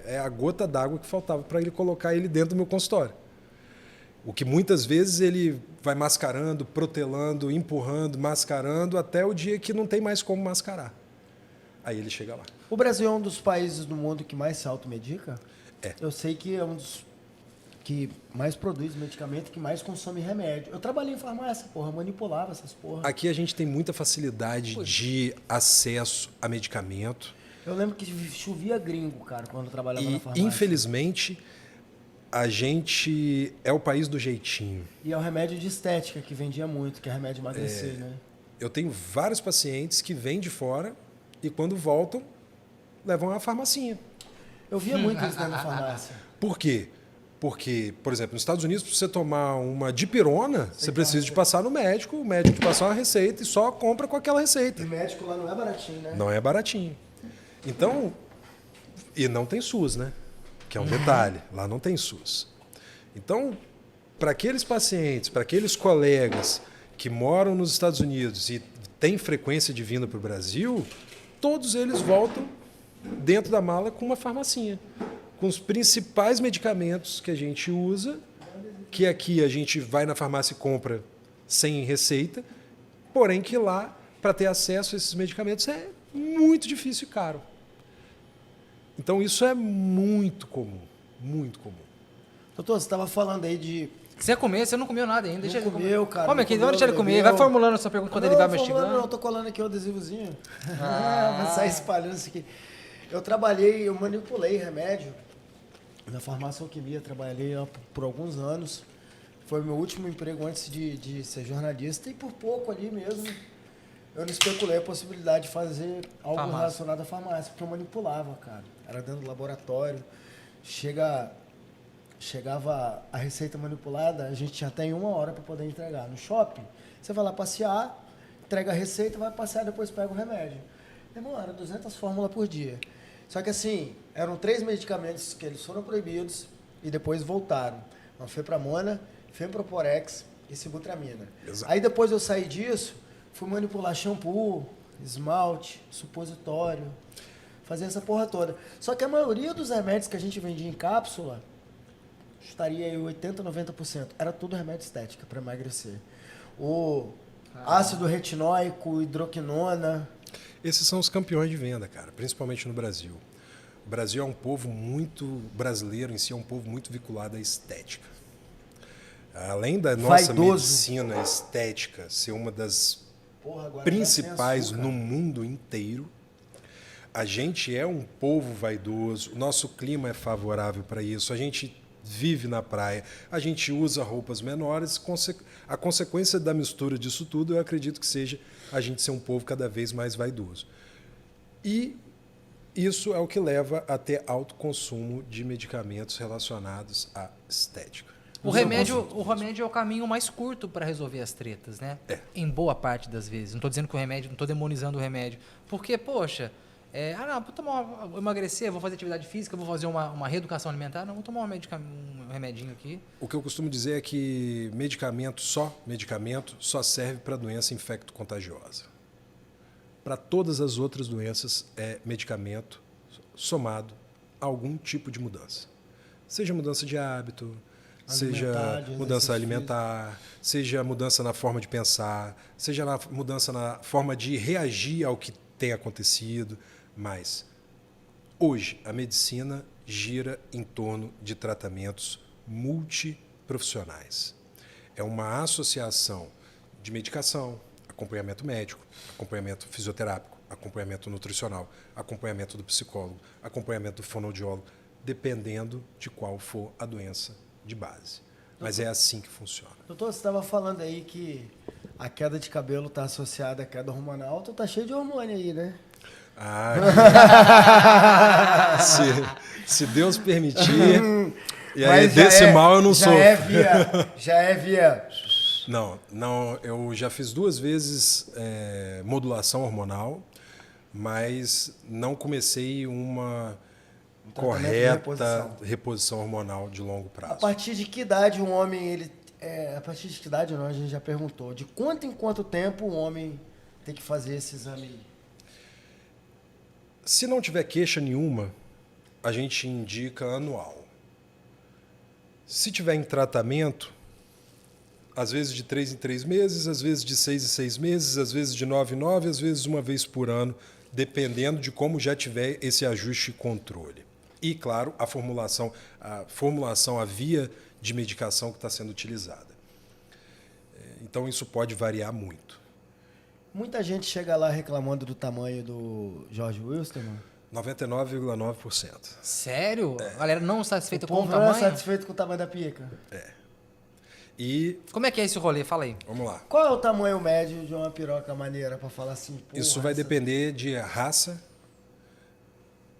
é a gota d'água que faltava para ele colocar ele dentro do meu consultório. O que muitas vezes ele vai mascarando, protelando, empurrando, mascarando, até o dia que não tem mais como mascarar. Aí ele chega lá. O Brasil é um dos países do mundo que mais se automedica? É. Eu sei que é um dos que mais produz medicamento, que mais consome remédio. Eu trabalhei em farmácia, porra, manipulava essas porra. Aqui a gente tem muita facilidade de acesso a medicamento. Eu lembro que chovia gringo, cara, quando eu trabalhava na E, farmácia. infelizmente, a gente é o país do jeitinho. E é o remédio de estética que vendia muito, que é remédio de emagrecer, né? Eu tenho vários pacientes que vêm de fora e, quando voltam, levam a farmacinha. Eu via muito isso dentro da farmácia. Por quê? Porque, por exemplo, nos Estados Unidos, para você tomar uma dipirona, você precisa de passar no médico, o médico te passa uma receita e só compra com aquela receita. E médico lá não é baratinho, né? Não é baratinho. Então, e não tem SUS, né? Que é um detalhe, lá não tem SUS. Então, para aqueles pacientes, para aqueles colegas que moram nos Estados Unidos e têm frequência de vinda para o Brasil, todos eles voltam dentro da mala com uma farmacinha, com os principais medicamentos que a gente usa que aqui a gente vai na farmácia e compra sem receita, porém que lá, para ter acesso a esses medicamentos, é muito difícil e caro. Então isso é muito comum, muito comum. Doutor, você estava falando aí de... Quiser comer, você não comeu nada ainda. Deixa Não ele comeu, comer. cara. Come não aqui, comeu, vamos deixar ele comer. bebeu. Vai formulando a sua pergunta quando ele vai mastigando. Não, tô colando aqui o adesivozinho. Vai sair espalhando isso aqui. Eu manipulei remédio na farmácia Alquimia, trabalhei lá por alguns anos. Foi meu último emprego antes de ser jornalista e por pouco ali mesmo eu não especulei a possibilidade de fazer algo Farmácia. relacionado à farmácia, porque eu manipulava, cara. Era dentro do laboratório. Chegava a receita manipulada, a gente já tem 1 hora para poder entregar. No shopping, você vai lá passear, entrega a receita, vai passear, depois pega o remédio. Irmão, era 200 fórmulas por dia. Só que assim, eram 3 medicamentos que eles foram proibidos e depois voltaram. Anfepramona, Femproporex e Sibutramina. Exato. Aí depois eu saí disso, fui manipular shampoo, esmalte, supositório, fazer essa porra toda. Só que a maioria dos remédios que a gente vendia em cápsula, estaria aí 80%, 90%. Era tudo remédio estética para emagrecer. O ácido retinóico, hidroquinona. Esses são os campeões de venda, cara, principalmente no Brasil. O Brasil é um povo brasileiro em si é um povo muito vinculado à estética. Além da nossa Vaidoso. medicina estética ser uma das Porra, agora principais tá sem açúcar. no mundo inteiro, a gente é um povo vaidoso, o nosso clima é favorável para isso, a gente vive na praia, a gente usa roupas menores, a consequência da mistura disso tudo eu acredito que seja a gente ser um povo cada vez mais vaidoso. E isso é o que leva a ter alto consumo de medicamentos relacionados à estética. O remédio é o caminho mais curto para resolver as tretas, né? É. Em boa parte das vezes. Não estou dizendo que o remédio, não estou demonizando o remédio. Porque, poxa, vou emagrecer, vou fazer atividade física, vou fazer uma reeducação alimentar. Não, vou tomar um remedinho aqui. O que eu costumo dizer é que medicamento só serve para doença infecto-contagiosa. Para todas as outras doenças, é medicamento somado a algum tipo de mudança. Seja mudança de hábito, seja mudança alimentar, seja mudança na forma de pensar, seja mudança na forma de reagir ao que tem acontecido. Mas, hoje, a medicina gira em torno de tratamentos multiprofissionais. É uma associação de medicação, acompanhamento médico, acompanhamento fisioterápico, acompanhamento nutricional, acompanhamento do psicólogo, acompanhamento do fonoaudiólogo, dependendo de qual for a doença de base. Mas é assim que funciona. Doutor, você estava falando aí que a queda de cabelo está associada à queda hormonal. Tu tá cheio de hormônio aí, né? Se Deus permitir. E aí, desse mal eu não sou. Já é via. Não, eu já fiz 2 vezes modulação hormonal, mas não comecei uma correta reposição hormonal de longo prazo. A partir de que idade um homem, a partir de que idade não, a gente já perguntou, de quanto em quanto tempo um homem tem que fazer esse exame? Se não tiver queixa nenhuma, a gente indica anual. Se tiver em tratamento, às vezes de 3 em 3 meses, às vezes de 6 em 6 meses, às vezes de 9 em 9, às vezes uma vez por ano, dependendo de como já tiver esse ajuste e controle. E, claro, a formulação, a via de medicação que está sendo utilizada. Então, isso pode variar muito. Muita gente chega lá reclamando do tamanho do George Wilstermann. 99,9%. Sério? A galera não satisfeita com o povo não tamanho? é satisfeito com o tamanho da pica. E, Como é que é esse rolê? Fala aí. vamos lá. Qual é o tamanho médio de uma piroca maneira para falar assim? Isso vai depender de raça.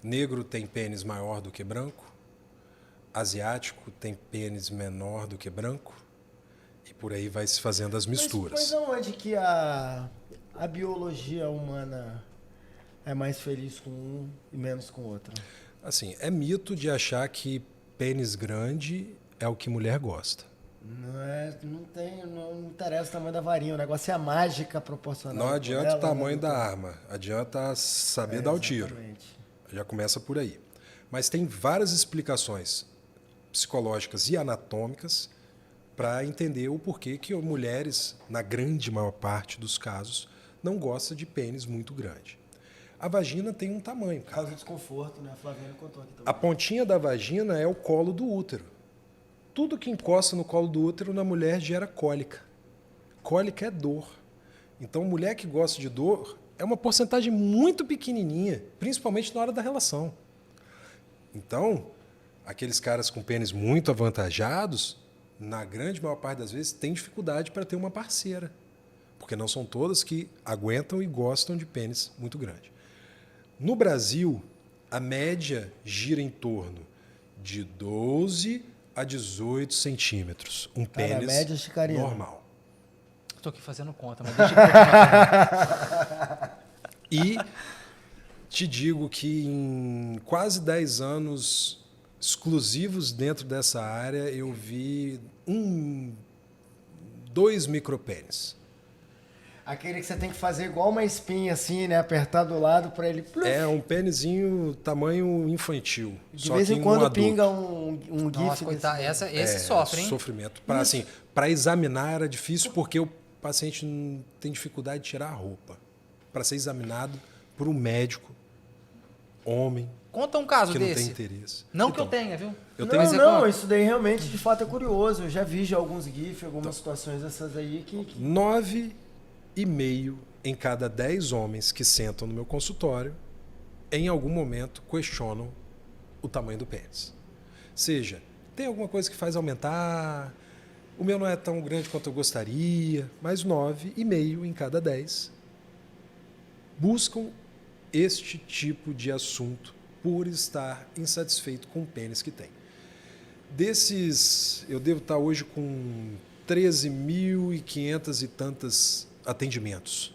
Negro tem pênis maior do que branco. Asiático tem pênis menor do que branco. E por aí vai se fazendo as misturas. Mas aonde que a biologia humana é mais feliz com um e menos com o outro? Assim, é mito de achar que pênis grande é o que mulher gosta. Não interessa o tamanho da varinha, o negócio é a mágica proporcional. Não adianta o tamanho da arma, adianta saber dar o tiro. Exatamente. Já começa por aí. Mas tem várias explicações psicológicas e anatômicas para entender o porquê que mulheres, na grande maior parte dos casos, não gostam de pênis muito grande. A vagina tem um tamanho, Por cara. causa do desconforto, né? A Flaviana contou aqui também. A pontinha da vagina é o colo do útero. Tudo que encosta no colo do útero na mulher gera cólica. Cólica é dor. Então, mulher que gosta de dor é uma porcentagem muito pequenininha, principalmente na hora da relação. Então, aqueles caras com pênis muito avantajados, na grande maior parte das vezes, têm dificuldade para ter uma parceira. Porque não são todas que aguentam e gostam de pênis muito grande. No Brasil, a média gira em torno de 12 a 18 centímetros. Um Cara, a pênis média chicariana. normal. Estou aqui fazendo conta, mas deixa eu continuar. E te digo que em quase 10 anos exclusivos dentro dessa área, eu vi 2 micropênis. Aquele que você tem que fazer igual uma espinha, assim, né? Apertar do lado para ele... pluf. É um pênisinho tamanho infantil. De só vez que em quando um adulto. pinga um gif Nossa, coitado, desse. esse sofre, hein? Sofrimento. Para examinar era difícil porque o paciente não tem dificuldade de tirar a roupa. Para ser examinado por um médico, homem, Conta um caso que não desse. tem interesse. Não que Então, eu tenha, viu? Eu Não, tenho não, isso daí realmente, de fato, é curioso. Eu já vi já alguns GIFs, algumas situações dessas aí que... 9,5 em cada 10 homens que sentam no meu consultório, em algum momento, questionam o tamanho do pênis. Seja, tem alguma coisa que faz aumentar, o meu não é tão grande quanto eu gostaria, mas 9,5 em cada 10 buscam este tipo de assunto por estar insatisfeito com o pênis que tem. Desses, eu devo estar hoje com 13.500 e tantos atendimentos.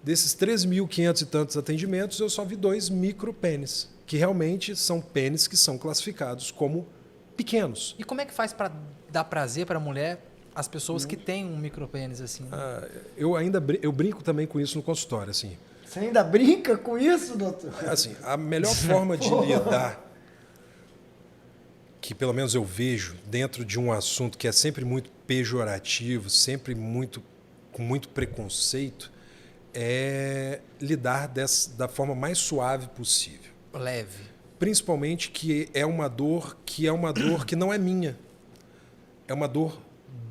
Desses 13.500 e tantos atendimentos, eu só vi 2 micropênis, que realmente são pênis que são classificados como pequenos. E como é que faz para dar prazer para a mulher, as pessoas que têm um micropênis assim? Né? Eu brinco também com isso no consultório, assim. Você ainda brinca com isso, doutor? Assim, a melhor forma de lidar, que pelo menos eu vejo dentro de um assunto que é sempre muito pejorativo, sempre com muito preconceito, é lidar da forma mais suave possível. Leve. Principalmente que é uma dor que não é minha, é uma dor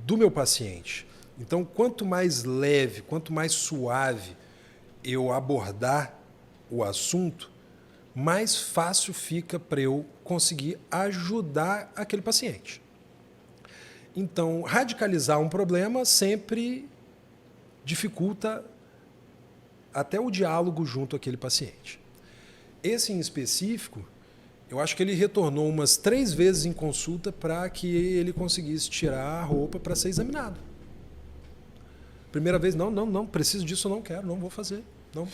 do meu paciente. Então, quanto mais leve, quanto mais suave eu abordar o assunto, mais fácil fica para eu conseguir ajudar aquele paciente. Então, radicalizar um problema sempre dificulta até o diálogo junto àquele paciente. Esse em específico, eu acho que ele retornou umas 3 vezes em consulta para que ele conseguisse tirar a roupa para ser examinado. Primeira vez, não, preciso disso, eu não quero, não vou fazer. Não,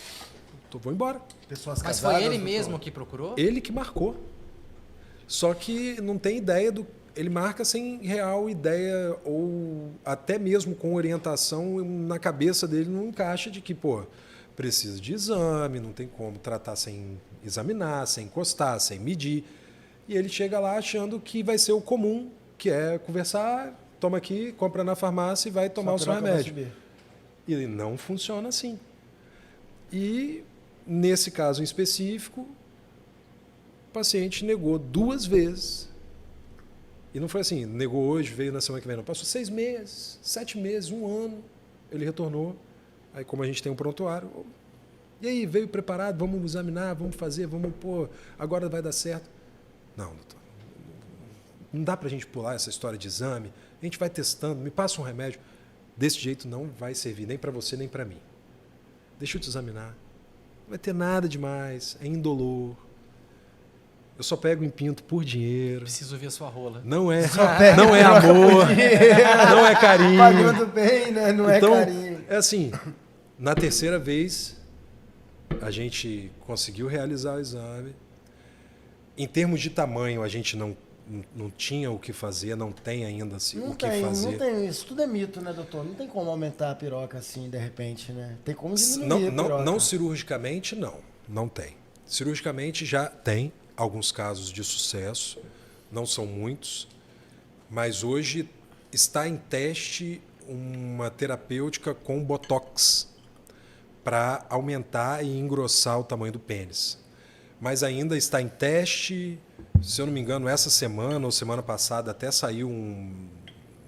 vou embora. Pessoas Mas casadas, foi ele doutor? mesmo que procurou? Ele que marcou. Só que não tem ideia do... Ele marca sem real ideia ou até mesmo com orientação na cabeça dele não encaixa de que, precisa de exame, não tem como tratar sem examinar, sem encostar, sem medir. E ele chega lá achando que vai ser o comum, que é conversar, toma aqui, compra na farmácia e vai tomar o seu remédio. E ele não funciona assim. E, nesse caso em específico, o paciente negou 2 vezes. E não foi assim, negou hoje, veio na semana que vem. Não, passou 6 meses, 7 meses, 1 ano. Ele retornou. Aí, como a gente tem um prontuário, e aí, veio preparado, vamos examinar, vamos fazer, agora vai dar certo. Não, doutor, não dá para a gente pular essa história de exame. A gente vai testando, me passa um remédio. Desse jeito não vai servir nem para você, nem para mim. Deixa eu te examinar. Não vai ter nada demais, é indolor. Eu só pego em pinto por dinheiro. Preciso ver a sua rola. Não é amor, não é carinho. Pagando bem, né? Não Então, é carinho. é assim, na terceira vez, a gente conseguiu realizar o exame. Em termos de tamanho, a gente não tinha o que fazer, não tem ainda o que fazer. Não tem, isso tudo é mito, né, doutor? Não tem como aumentar a piroca assim, de repente, né? Tem como diminuir a piroca. Não cirurgicamente, não tem. Cirurgicamente já tem alguns casos de sucesso, não são muitos, mas hoje está em teste uma terapêutica com botox para aumentar e engrossar o tamanho do pênis. Mas ainda está em teste, se eu não me engano, essa semana ou semana passada até saiu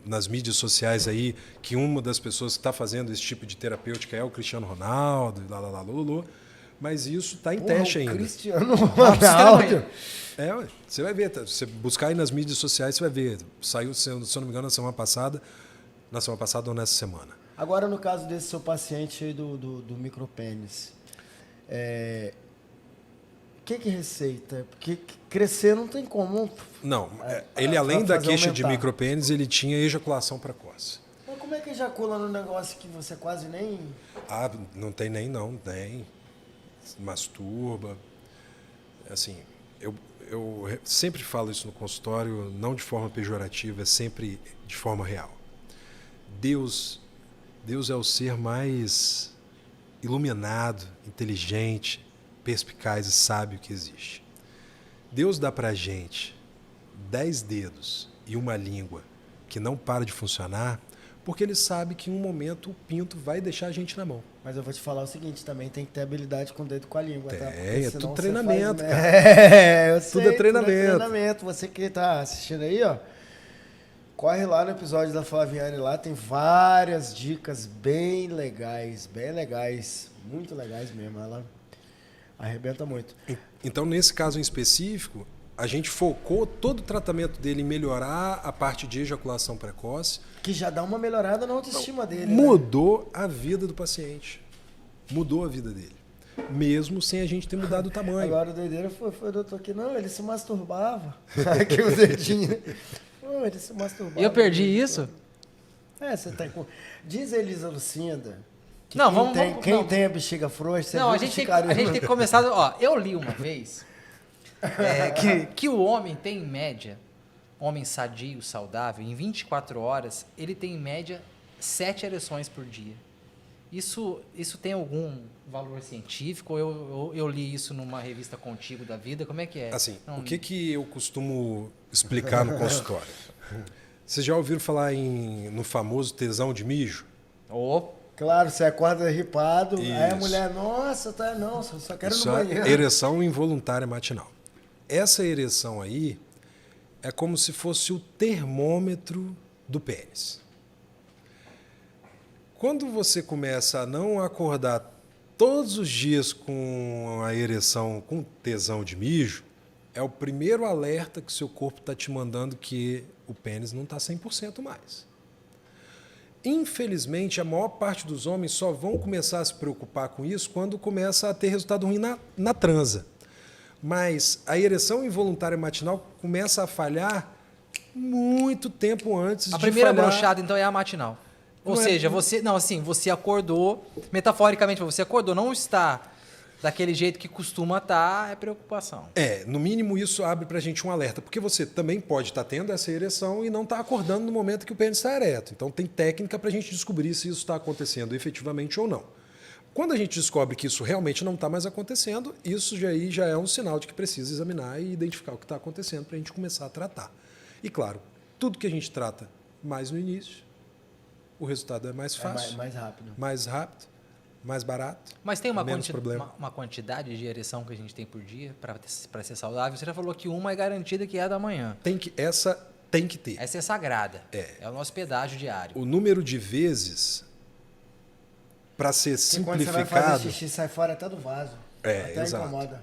nas mídias sociais aí que uma das pessoas que está fazendo esse tipo de terapêutica é o Cristiano Ronaldo, mas isso está em teste ainda. Cristiano Ronaldo. Ué, você vai ver, você buscar aí nas mídias sociais, você vai ver. Saiu, se eu não me engano, na semana passada ou nessa semana. Agora, no caso desse seu paciente aí do micropênis, que receita? Porque crescer não tem como. Não, ele além da queixa de aumentar. micropênis, ele tinha ejaculação precoce. Mas como é que ejacula num negócio que você quase nem... Ah, não tem nem não, tem. Masturba. Assim, eu sempre falo isso no consultório, não de forma pejorativa, é sempre de forma real. Deus é o ser mais iluminado, inteligente, perspicaz e sábio que existe. Deus dá pra gente 10 dedos e uma língua que não para de funcionar, porque ele sabe que em um momento o pinto vai deixar a gente na mão. Mas eu vou te falar o seguinte, também tem que ter habilidade com o dedo e com a língua, tá? Porque É senão tudo você treinamento, faz... cara. Eu sei, Tudo é treinamento. Tudo é treinamento. Você que tá assistindo aí, ó, corre lá no episódio da Flaviane, lá tem várias dicas bem legais, muito legais mesmo. Ela arrebenta muito. Então, nesse caso em específico, a gente focou todo o tratamento dele em melhorar a parte de ejaculação precoce. Que já dá uma melhorada na autoestima dele. Mudou a vida do paciente. Mudou a vida dele. Mesmo sem a gente ter mudado o tamanho. Agora o doideiro foi o doutor que não, ele se masturbava. Aqui o dedinho. Não, ele se masturbava. E eu perdi isso? Você tá com... Diz a Elisa Lucinda que Não, quem tem a bexiga frouxa... Não, a gente tem que começar... Ó, eu li uma vez que o homem tem em média, homem sadio, saudável, em 24 horas, ele tem em média 7 ereções por dia. Isso tem algum valor científico? Ou eu li isso numa revista Contigo da Vida? Como é que é? Assim, o que eu costumo explicar no consultório? Vocês já ouviram falar no famoso tesão de mijo? Claro, você acorda ripado, Isso. aí a mulher, nossa, só quero Isso no é banheiro. ereção involuntária matinal. Essa ereção aí é como se fosse o termômetro do pênis. Quando você começa a não acordar todos os dias com a ereção, com tesão de mijo, é o primeiro alerta que seu corpo está te mandando que o pênis não está 100% mais. Infelizmente, a maior parte dos homens só vão começar a se preocupar com isso quando começa a ter resultado ruim na transa. Mas a ereção involuntária matinal começa a falhar muito tempo antes de falhar. A primeira brochada, então, é a matinal. Ou seja, você acordou, metaforicamente, você acordou, não está daquele jeito que costuma estar, é preocupação. No mínimo isso abre pra gente um alerta, porque você também pode estar tendo essa ereção e não estar acordando no momento que o pênis está ereto. Então tem técnica pra gente descobrir se isso está acontecendo efetivamente ou não. Quando a gente descobre que isso realmente não está mais acontecendo, isso já é um sinal de que precisa examinar e identificar o que está acontecendo para a gente começar a tratar. E claro, tudo que a gente trata mais no início, o resultado é mais fácil, mais rápido, mais barato. Mas tem uma problema. quantidade de ereção que a gente tem por dia para ser saudável? Você já falou que uma é garantida, que é a da manhã. Essa tem que ter. Essa é sagrada. É o nosso pedágio diário. O número de vezes, para ser Quando você vai fazer simplificado... xixi, sai fora até do vaso. Até exato. incomoda.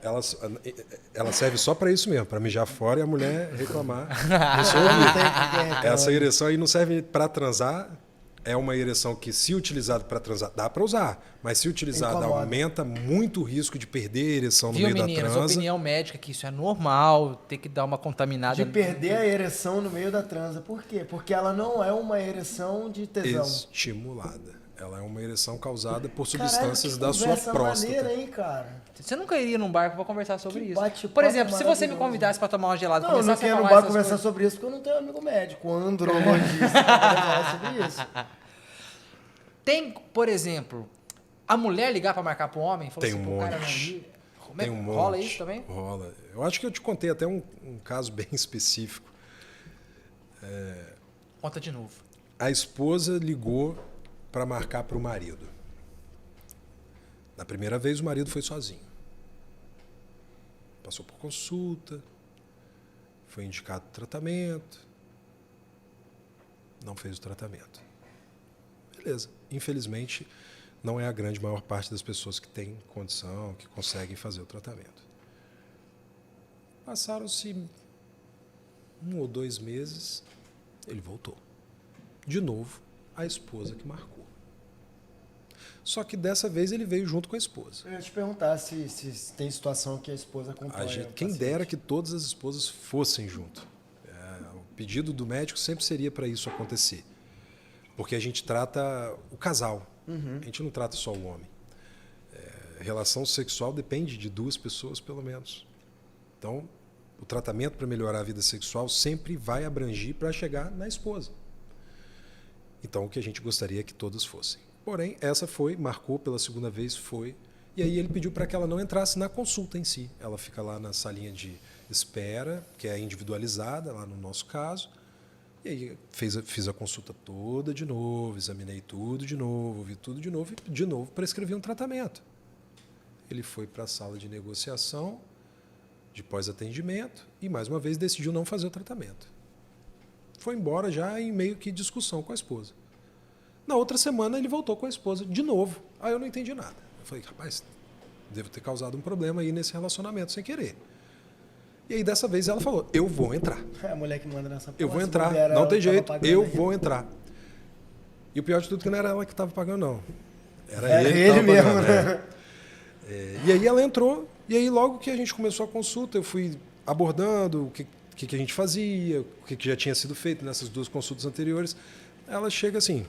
Ela serve só para isso mesmo, para mijar fora e a mulher reclamar. Não tem Essa ereção aí não serve para transar. É uma ereção que, se utilizado para transar, dá para usar. Mas se utilizada, Incomoda. aumenta muito o risco de perder a ereção no meio meninas, da transa. opinião médica que isso é normal, ter que dar uma contaminada. De perder a ereção no meio da transa. Por quê? Porque ela não é uma ereção de tesão. Estimulada. Ela é uma ereção causada por Caralho, substâncias que da sua conversa próstata. maneira, hein, cara? Você nunca iria num barco para conversar sobre Que isso? bate-papo Por exemplo, se você me maravilhoso. convidasse para tomar uma gelada, Não, eu não começasse a quero no falar bar essas conversar coisas- sobre isso porque eu não tenho amigo médico, andrologista, pra poder falar sobre isso. Tem, por exemplo, a mulher ligar para marcar para o homem? Falou Tem assim, um "Pô, cara, não monte. liga." Tem um monte. Rola isso também? Rola. Eu acho que eu te contei até um caso bem específico. Conta de novo. A esposa ligou para marcar para o marido. Na primeira vez, o marido foi sozinho. Passou por consulta, foi indicado tratamento, não fez o tratamento. Beleza. Infelizmente, não é a grande maior parte das pessoas que têm condição, que conseguem fazer o tratamento. Passaram-se 1 ou 2 meses, ele voltou. De novo, a esposa que marcou. Só que dessa vez ele veio junto com a esposa. Eu ia te perguntar se tem situação que a esposa acompanha. Quem dera que todas as esposas fossem junto. O pedido do médico sempre seria para isso acontecer. Porque a gente trata o casal, a gente não trata só o homem. Relação sexual depende de 2 pessoas, pelo menos. Então, o tratamento para melhorar a vida sexual sempre vai abrangir para chegar na esposa. Então, o que a gente gostaria é que todas fossem. Porém, essa foi, marcou pela segunda vez, foi. E aí ele pediu para que ela não entrasse na consulta em si. Ela fica lá na salinha de espera, que é individualizada, lá no nosso caso. E aí fiz a consulta toda de novo, examinei tudo de novo, vi tudo e de novo prescrevi um tratamento. Ele foi para a sala de negociação, de pós-atendimento, e mais uma vez decidiu não fazer o tratamento. Foi embora já em meio que discussão com a esposa. Na outra semana ele voltou com a esposa de novo. Aí eu não entendi nada. Eu falei, rapaz, devo ter causado um problema aí nesse relacionamento sem querer. E aí dessa vez ela falou, eu vou entrar. É a mulher que manda nessa porra. Eu vou se entrar, bobear, não ela tem tava jeito, pagando eu aí. vou entrar. E o pior de tudo é que não era ela que estava pagando, não. Era que ele tava mesmo, pagando, né? E aí ela entrou, e aí logo que a gente começou a consulta, eu fui abordando o que a gente fazia, o que já tinha sido feito nessas 2 consultas anteriores. Ela chega assim,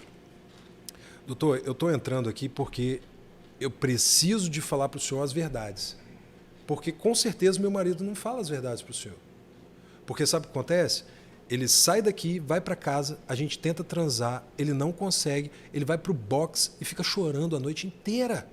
doutor, eu estou entrando aqui porque eu preciso de falar para o senhor as verdades. Porque com certeza meu marido não fala as verdades para o senhor. Porque sabe o que acontece? Ele sai daqui, vai para casa, a gente tenta transar, ele não consegue, ele vai para o box e fica chorando a noite inteira.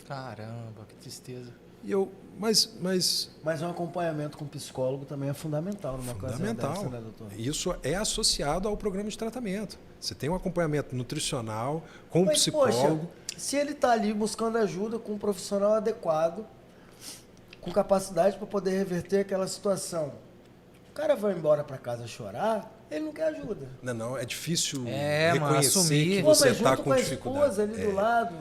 Caramba, que tristeza. E eu, mas Mas um acompanhamento com psicólogo também é fundamental numa fundamental. ocasião dessa, né, doutor? Isso é associado ao programa de tratamento. Você tem um acompanhamento nutricional com um Mas, psicólogo. poxa, se ele está ali buscando ajuda com um profissional adequado, com capacidade para poder reverter aquela situação, o cara vai embora para casa chorar, ele não quer ajuda. Não, é difícil Mano, reconhecer assumir. que Pô, você mas está junto com com a dificuldade. esposa ali do lado.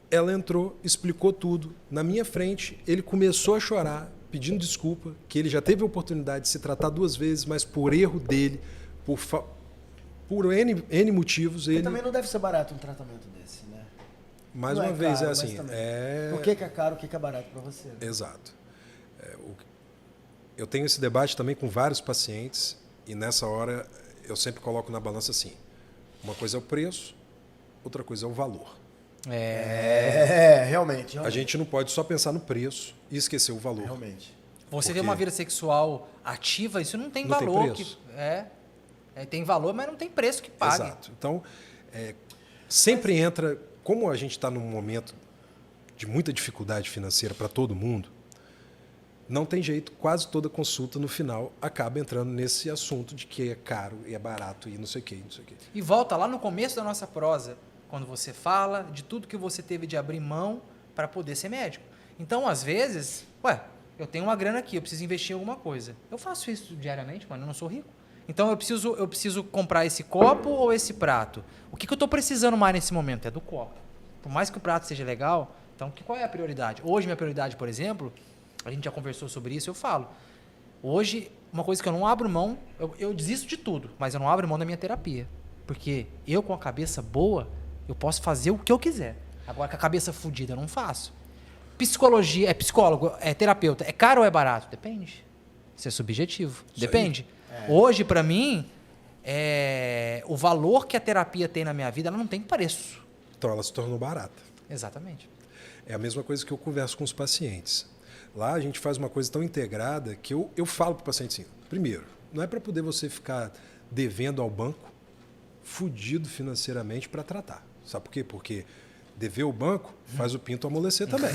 Ela entrou, explicou tudo na minha frente, ele começou a chorar, pedindo desculpa, que ele já teve a oportunidade de se tratar 2 vezes, mas por erro dele, por N motivos, Mas ele... também não deve ser barato um tratamento desse, né? Mais Não uma vez, caro, é mas assim... também. É... O que é caro, o que é barato para você? Né? Exato. Eu tenho esse debate também com vários pacientes e nessa hora eu sempre coloco na balança assim, uma coisa é o preço, outra coisa é o valor. Realmente. A gente não pode só pensar no preço e esquecer o valor. Realmente. Você Por ter quê? uma vida sexual ativa, isso não tem Não tem valor. preço. Tem valor, mas não tem preço que pague. Exato. Então, sempre entra, como a gente está num momento de muita dificuldade financeira para todo mundo, não tem jeito, quase toda consulta no final acaba entrando nesse assunto de que é caro e é barato e não sei o quê, não sei o quê. E volta lá no começo da nossa prosa, quando você fala de tudo que você teve de abrir mão para poder ser médico. Então, às vezes, eu tenho uma grana aqui, eu preciso investir em alguma coisa. Eu faço isso diariamente, mano, eu não sou rico. Então, eu preciso comprar esse copo ou esse prato? O que eu estou precisando mais nesse momento? É do copo. Por mais que o prato seja legal, então, qual é a prioridade? Hoje, minha prioridade, por exemplo, a gente já conversou sobre isso, eu falo. Hoje, uma coisa que eu não abro mão, eu desisto de tudo, mas eu não abro mão da minha terapia. Porque eu, com a cabeça boa, eu posso fazer o que eu quiser. Agora, com a cabeça fodida, eu não faço. Psicologia, psicólogo, terapeuta, é caro ou é barato? Depende. Isso é subjetivo. Isso Depende. Hoje, para mim, o valor que a terapia tem na minha vida, ela não tem preço. Então, ela se tornou barata. Exatamente. É a mesma coisa que eu converso com os pacientes. Lá a gente faz uma coisa tão integrada que eu falo para o paciente assim, primeiro, não é para poder você ficar devendo ao banco, fudido financeiramente para tratar. Sabe por quê? Porque dever ao banco faz o pinto amolecer também.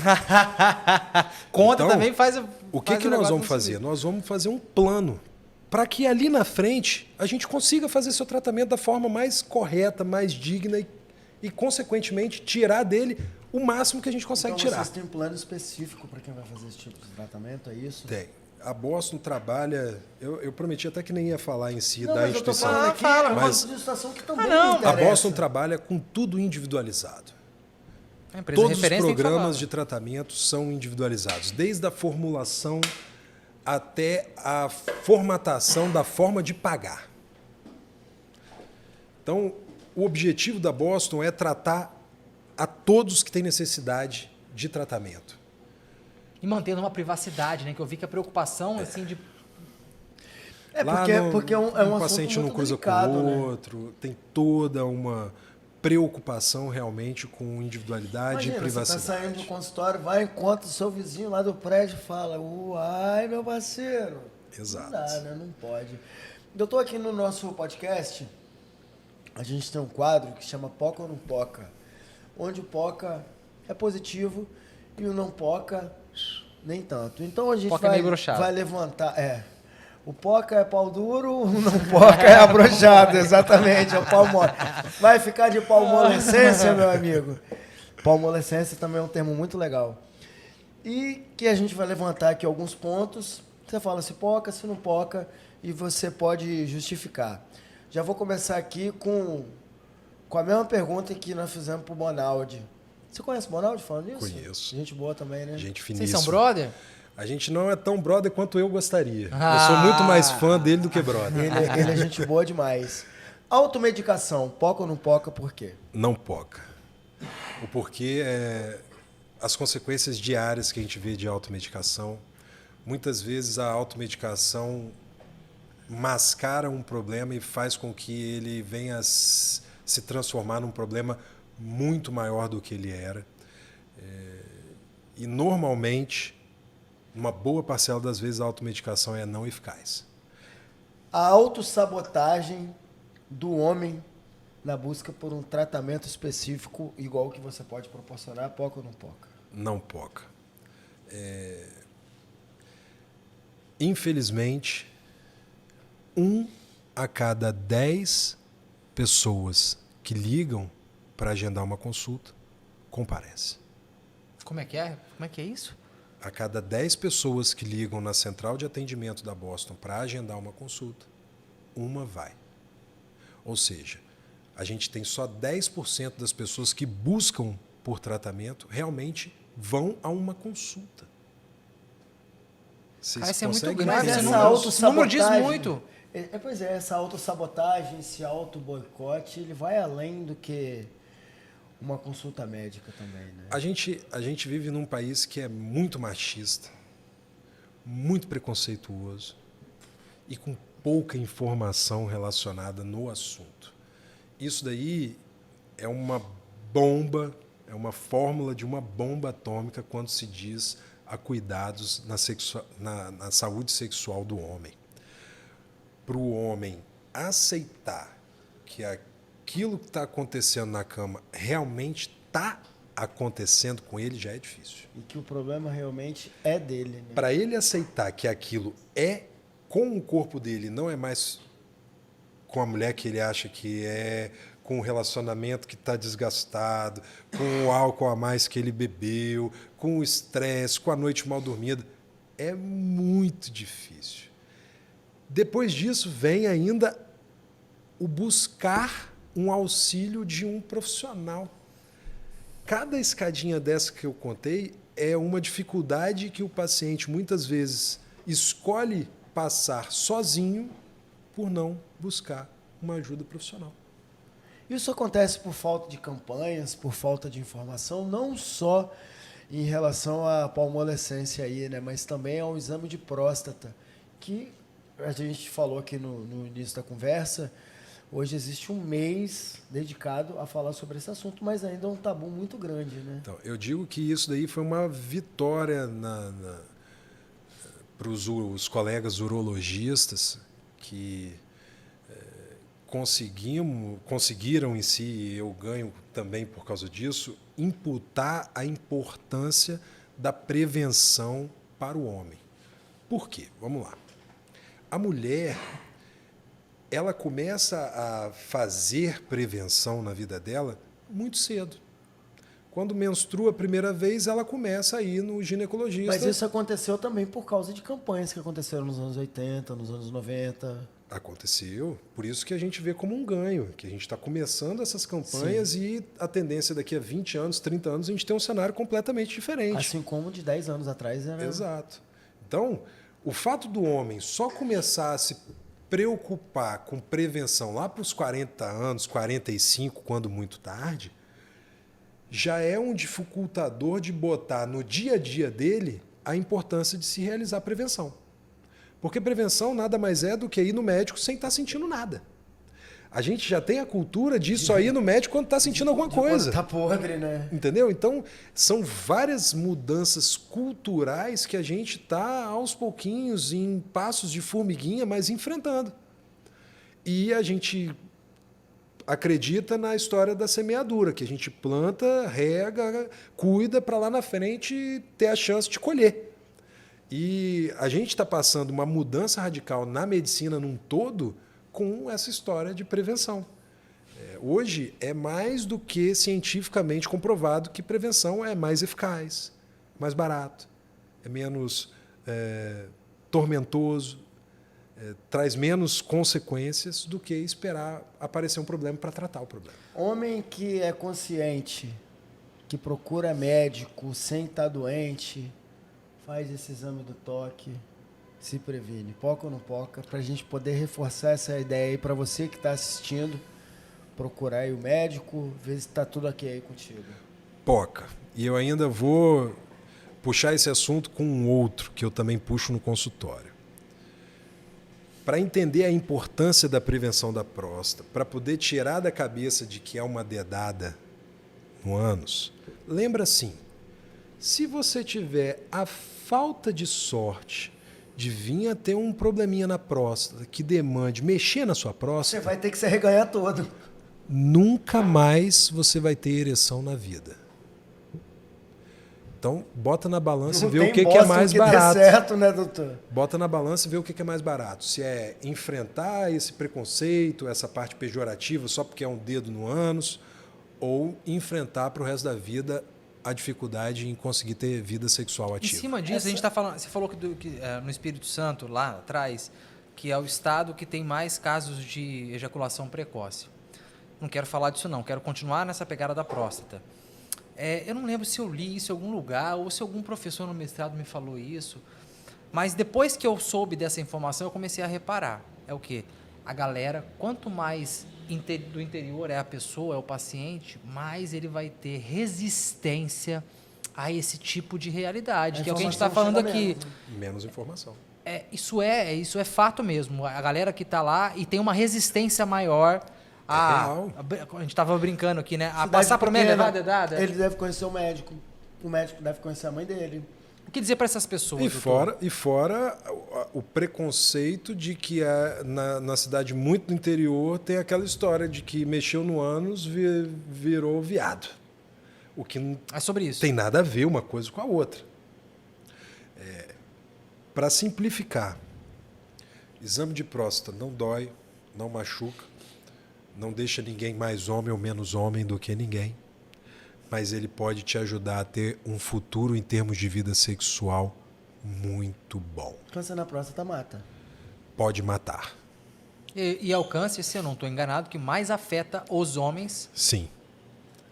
Conta Então, também faz o que nós vamos fazer? Nós vamos fazer um plano para que ali na frente a gente consiga fazer seu tratamento da forma mais correta, mais digna e consequentemente, tirar dele o máximo que a gente consegue então, tirar. Vocês têm um plano específico para quem vai fazer esse tipo de tratamento, é isso? Tem. A Boston trabalha... Eu prometi até que nem ia falar em si Não, da mas eu tô instituição. falando aqui, fala, é uma mas- situação que também não, me A interessa. Boston trabalha com tudo individualizado. A empresa Todos os referência tem que falar. programas de tratamento são individualizados, desde a formulação até a formatação da forma de pagar. Então, o objetivo da Boston é tratar a todos que têm necessidade de tratamento. E mantendo uma privacidade, né? Que eu vi que a preocupação, assim, de... Lá Porque é um assunto paciente não muito cruza delicado, com né? o outro, tem toda uma preocupação realmente com individualidade Imagina, e privacidade. você tá saindo do consultório, vai, encontra o seu vizinho lá do prédio e fala, uai, meu parceiro. Exato. Não dá, né? Não pode. Eu tô aqui no nosso podcast, a gente tem um quadro que chama Poca ou Não Poca, onde o Poca é positivo e o não Poca nem tanto. Então a gente Poca é meio broxado. vai levantar... O Poca é pau duro, o não Poca é abrochado, exatamente, é o pau mole. Vai ficar de palmolescência, meu amigo. Palmolescência também é um termo muito legal. E que a gente vai levantar aqui alguns pontos. Você fala se poca, se não poca, e você pode justificar. Já vou começar aqui com a mesma pergunta que nós fizemos pro Bonaldi. Você conhece o Bonaldi falando isso? Conheço. Gente boa também, né? Gente Vocês finíssima. são brother? A gente não é tão brother quanto eu gostaria. Eu Ah. sou muito mais fã dele do que brother. Ele é gente boa demais. Automedicação, poca ou não poca, por quê? Não poca. O porquê é as consequências diárias que a gente vê de automedicação. Muitas vezes a automedicação mascara um problema e faz com que ele venha a se transformar num problema muito maior do que ele era. E normalmente, uma boa parcela das vezes a automedicação é não eficaz. A autossabotagem do homem na busca por um tratamento específico igual que você pode proporcionar, poca ou não poca? Não poca. Infelizmente, 1 a cada 10 pessoas que ligam para agendar uma consulta comparece. Como é que é? Como é que é isso? A cada 10 pessoas que ligam na central de atendimento da Boston para agendar uma consulta, uma vai. Ou seja, a gente tem só 10% das pessoas que buscam por tratamento realmente vão a uma consulta. Vocês Ah, isso é muito conseguem grave, entender esse essa número- isso? esse número diz autossabotagem- muito. Pois é, essa autossabotagem, esse auto-boicote, ele vai além do que uma consulta médica também, né? A gente vive num país que é muito machista, muito preconceituoso e com pouca informação relacionada no assunto. Isso daí é uma bomba, é uma fórmula de uma bomba atômica quando se diz a cuidados na saúde sexual do homem. Para o homem aceitar que aquilo que está acontecendo na cama realmente está acontecendo com ele, já é difícil. E que o problema realmente é dele, né? Para ele aceitar que aquilo é com o corpo dele, não é mais com a mulher que ele acha que é, com o relacionamento que está desgastado, com o álcool a mais que ele bebeu, com o estresse, com a noite mal dormida, é muito difícil. Depois disso vem ainda o buscar um auxílio de um profissional. Cada escadinha dessa que eu contei é uma dificuldade que o paciente muitas vezes escolhe passar sozinho por não buscar uma ajuda profissional. Isso acontece por falta de campanhas, por falta de informação, não só em relação à palmolescência aí, né, mas também ao exame de próstata, que a gente falou aqui no início da conversa. Hoje existe um mês dedicado a falar sobre esse assunto, mas ainda é um tabu muito grande, né? Então, eu digo que isso daí foi uma vitória para os colegas urologistas que conseguiram em si, e eu ganho também por causa disso, imputar a importância da prevenção para o homem. Por quê? Vamos lá. A mulher, ela começa a fazer prevenção na vida dela muito cedo. Quando menstrua a primeira vez, ela começa a ir no ginecologista. Mas isso aconteceu também por causa de campanhas que aconteceram nos anos 80, nos anos 90. Aconteceu, por isso que a gente vê como um ganho, que a gente está começando essas campanhas e a tendência daqui a 20 anos, 30 anos, a gente tem um cenário completamente diferente. Assim como de 10 anos atrás era... Exato. Então, o fato do homem só começar a se preocupar com prevenção lá para os 40 anos, 45, quando muito tarde, já é um dificultador de botar no dia a dia dele a importância de se realizar prevenção. Porque prevenção nada mais é do que ir no médico sem estar sentindo nada. A gente já tem a cultura de só ir no médico quando está sentindo alguma coisa. Tá podre, né? Entendeu? Então, são várias mudanças culturais que a gente está, aos pouquinhos, em passos de formiguinha, mas enfrentando. E a gente acredita na história da semeadura, que a gente planta, rega, cuida para lá na frente ter a chance de colher. E a gente está passando uma mudança radical na medicina num todo com essa história de prevenção. Hoje é mais do que cientificamente comprovado que prevenção é mais eficaz, mais barato, é menos tormentoso, traz menos consequências do que esperar aparecer um problema para tratar o problema. Homem que é consciente, que procura médico sem estar doente, faz esse exame do toque, se previne, poca ou não poca, para a gente poder reforçar essa ideia aí para você que está assistindo, procurar aí o médico, ver se está tudo ok aí contigo. Poca. E eu ainda vou puxar esse assunto com um outro que eu também puxo no consultório. Para entender a importância da prevenção da próstata, para poder tirar da cabeça de que é uma dedada no ânus, lembra assim, se você tiver a falta de sorte de vir a ter um probleminha na próstata que demande mexer na sua próstata, Você vai ter que se arreganhar todo. nunca mais você vai ter ereção na vida. Então, bota na balança e vê o que é mais barato. Dê certo, né, doutor? Bota na balança e vê o que é mais barato. Se é enfrentar esse preconceito, essa parte pejorativa só porque é um dedo no ânus, ou enfrentar para o resto da vida a dificuldade em conseguir ter vida sexual ativa. Em cima disso, a gente está falando. Você falou que no Espírito Santo, lá atrás, que é o estado que tem mais casos de ejaculação precoce. Não quero falar disso, não. Quero continuar nessa pegada da próstata. Eu não lembro se eu li isso em algum lugar ou se algum professor no mestrado me falou isso, mas depois que eu soube dessa informação, eu comecei a reparar. É o quê? A galera, quanto mais do interior é a pessoa, é o paciente, mais ele vai ter resistência a esse tipo de realidade, que é o que a gente está falando aqui. Menos informação. Isso é fato mesmo. A galera que está lá e tem uma resistência maior a gente estava brincando aqui, né? A passar por média dedada. Ele deve conhecer o médico deve conhecer a mãe dele. O que dizer para essas pessoas? E fora o preconceito de que na cidade muito do interior tem aquela história de que mexeu no ânus virou viado. O que é sobre isso. Tem nada a ver uma coisa com a outra. Para simplificar, exame de próstata não dói, não machuca, não deixa ninguém mais homem ou menos homem do que ninguém, mas ele pode te ajudar a ter um futuro em termos de vida sexual muito bom. Câncer na próstata mata. Pode matar. E é o câncer, se eu não estou enganado, que mais afeta os homens. Sim.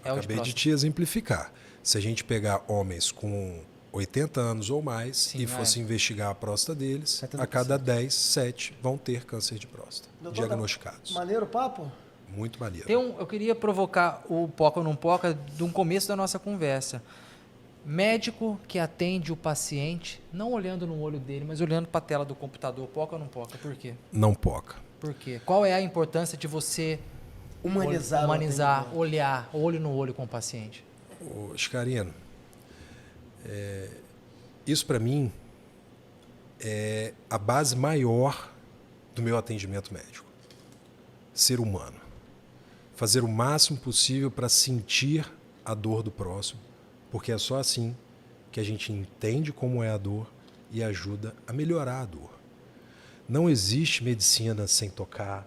Acabei de te exemplificar. Se a gente pegar homens com 80 anos ou mais e fosse investigar a próstata deles, 70%. A cada 10, 7 vão ter câncer de próstata, doutor, diagnosticados. Maneiro o papo? Muito maneiro. Eu queria provocar o Poca ou não Poca de um começo da nossa conversa. Médico que atende o paciente, não olhando no olho dele, mas olhando para a tela do computador, Poca ou não Poca? Por quê? Não poca. Por quê? Qual é a importância de você humanizar, olhar olho no olho com o paciente? Chicarino, isso para mim é a base maior do meu atendimento médico. Ser humano. Fazer o máximo possível para sentir a dor do próximo, porque é só assim que a gente entende como é a dor e ajuda a melhorar a dor. Não existe medicina sem tocar,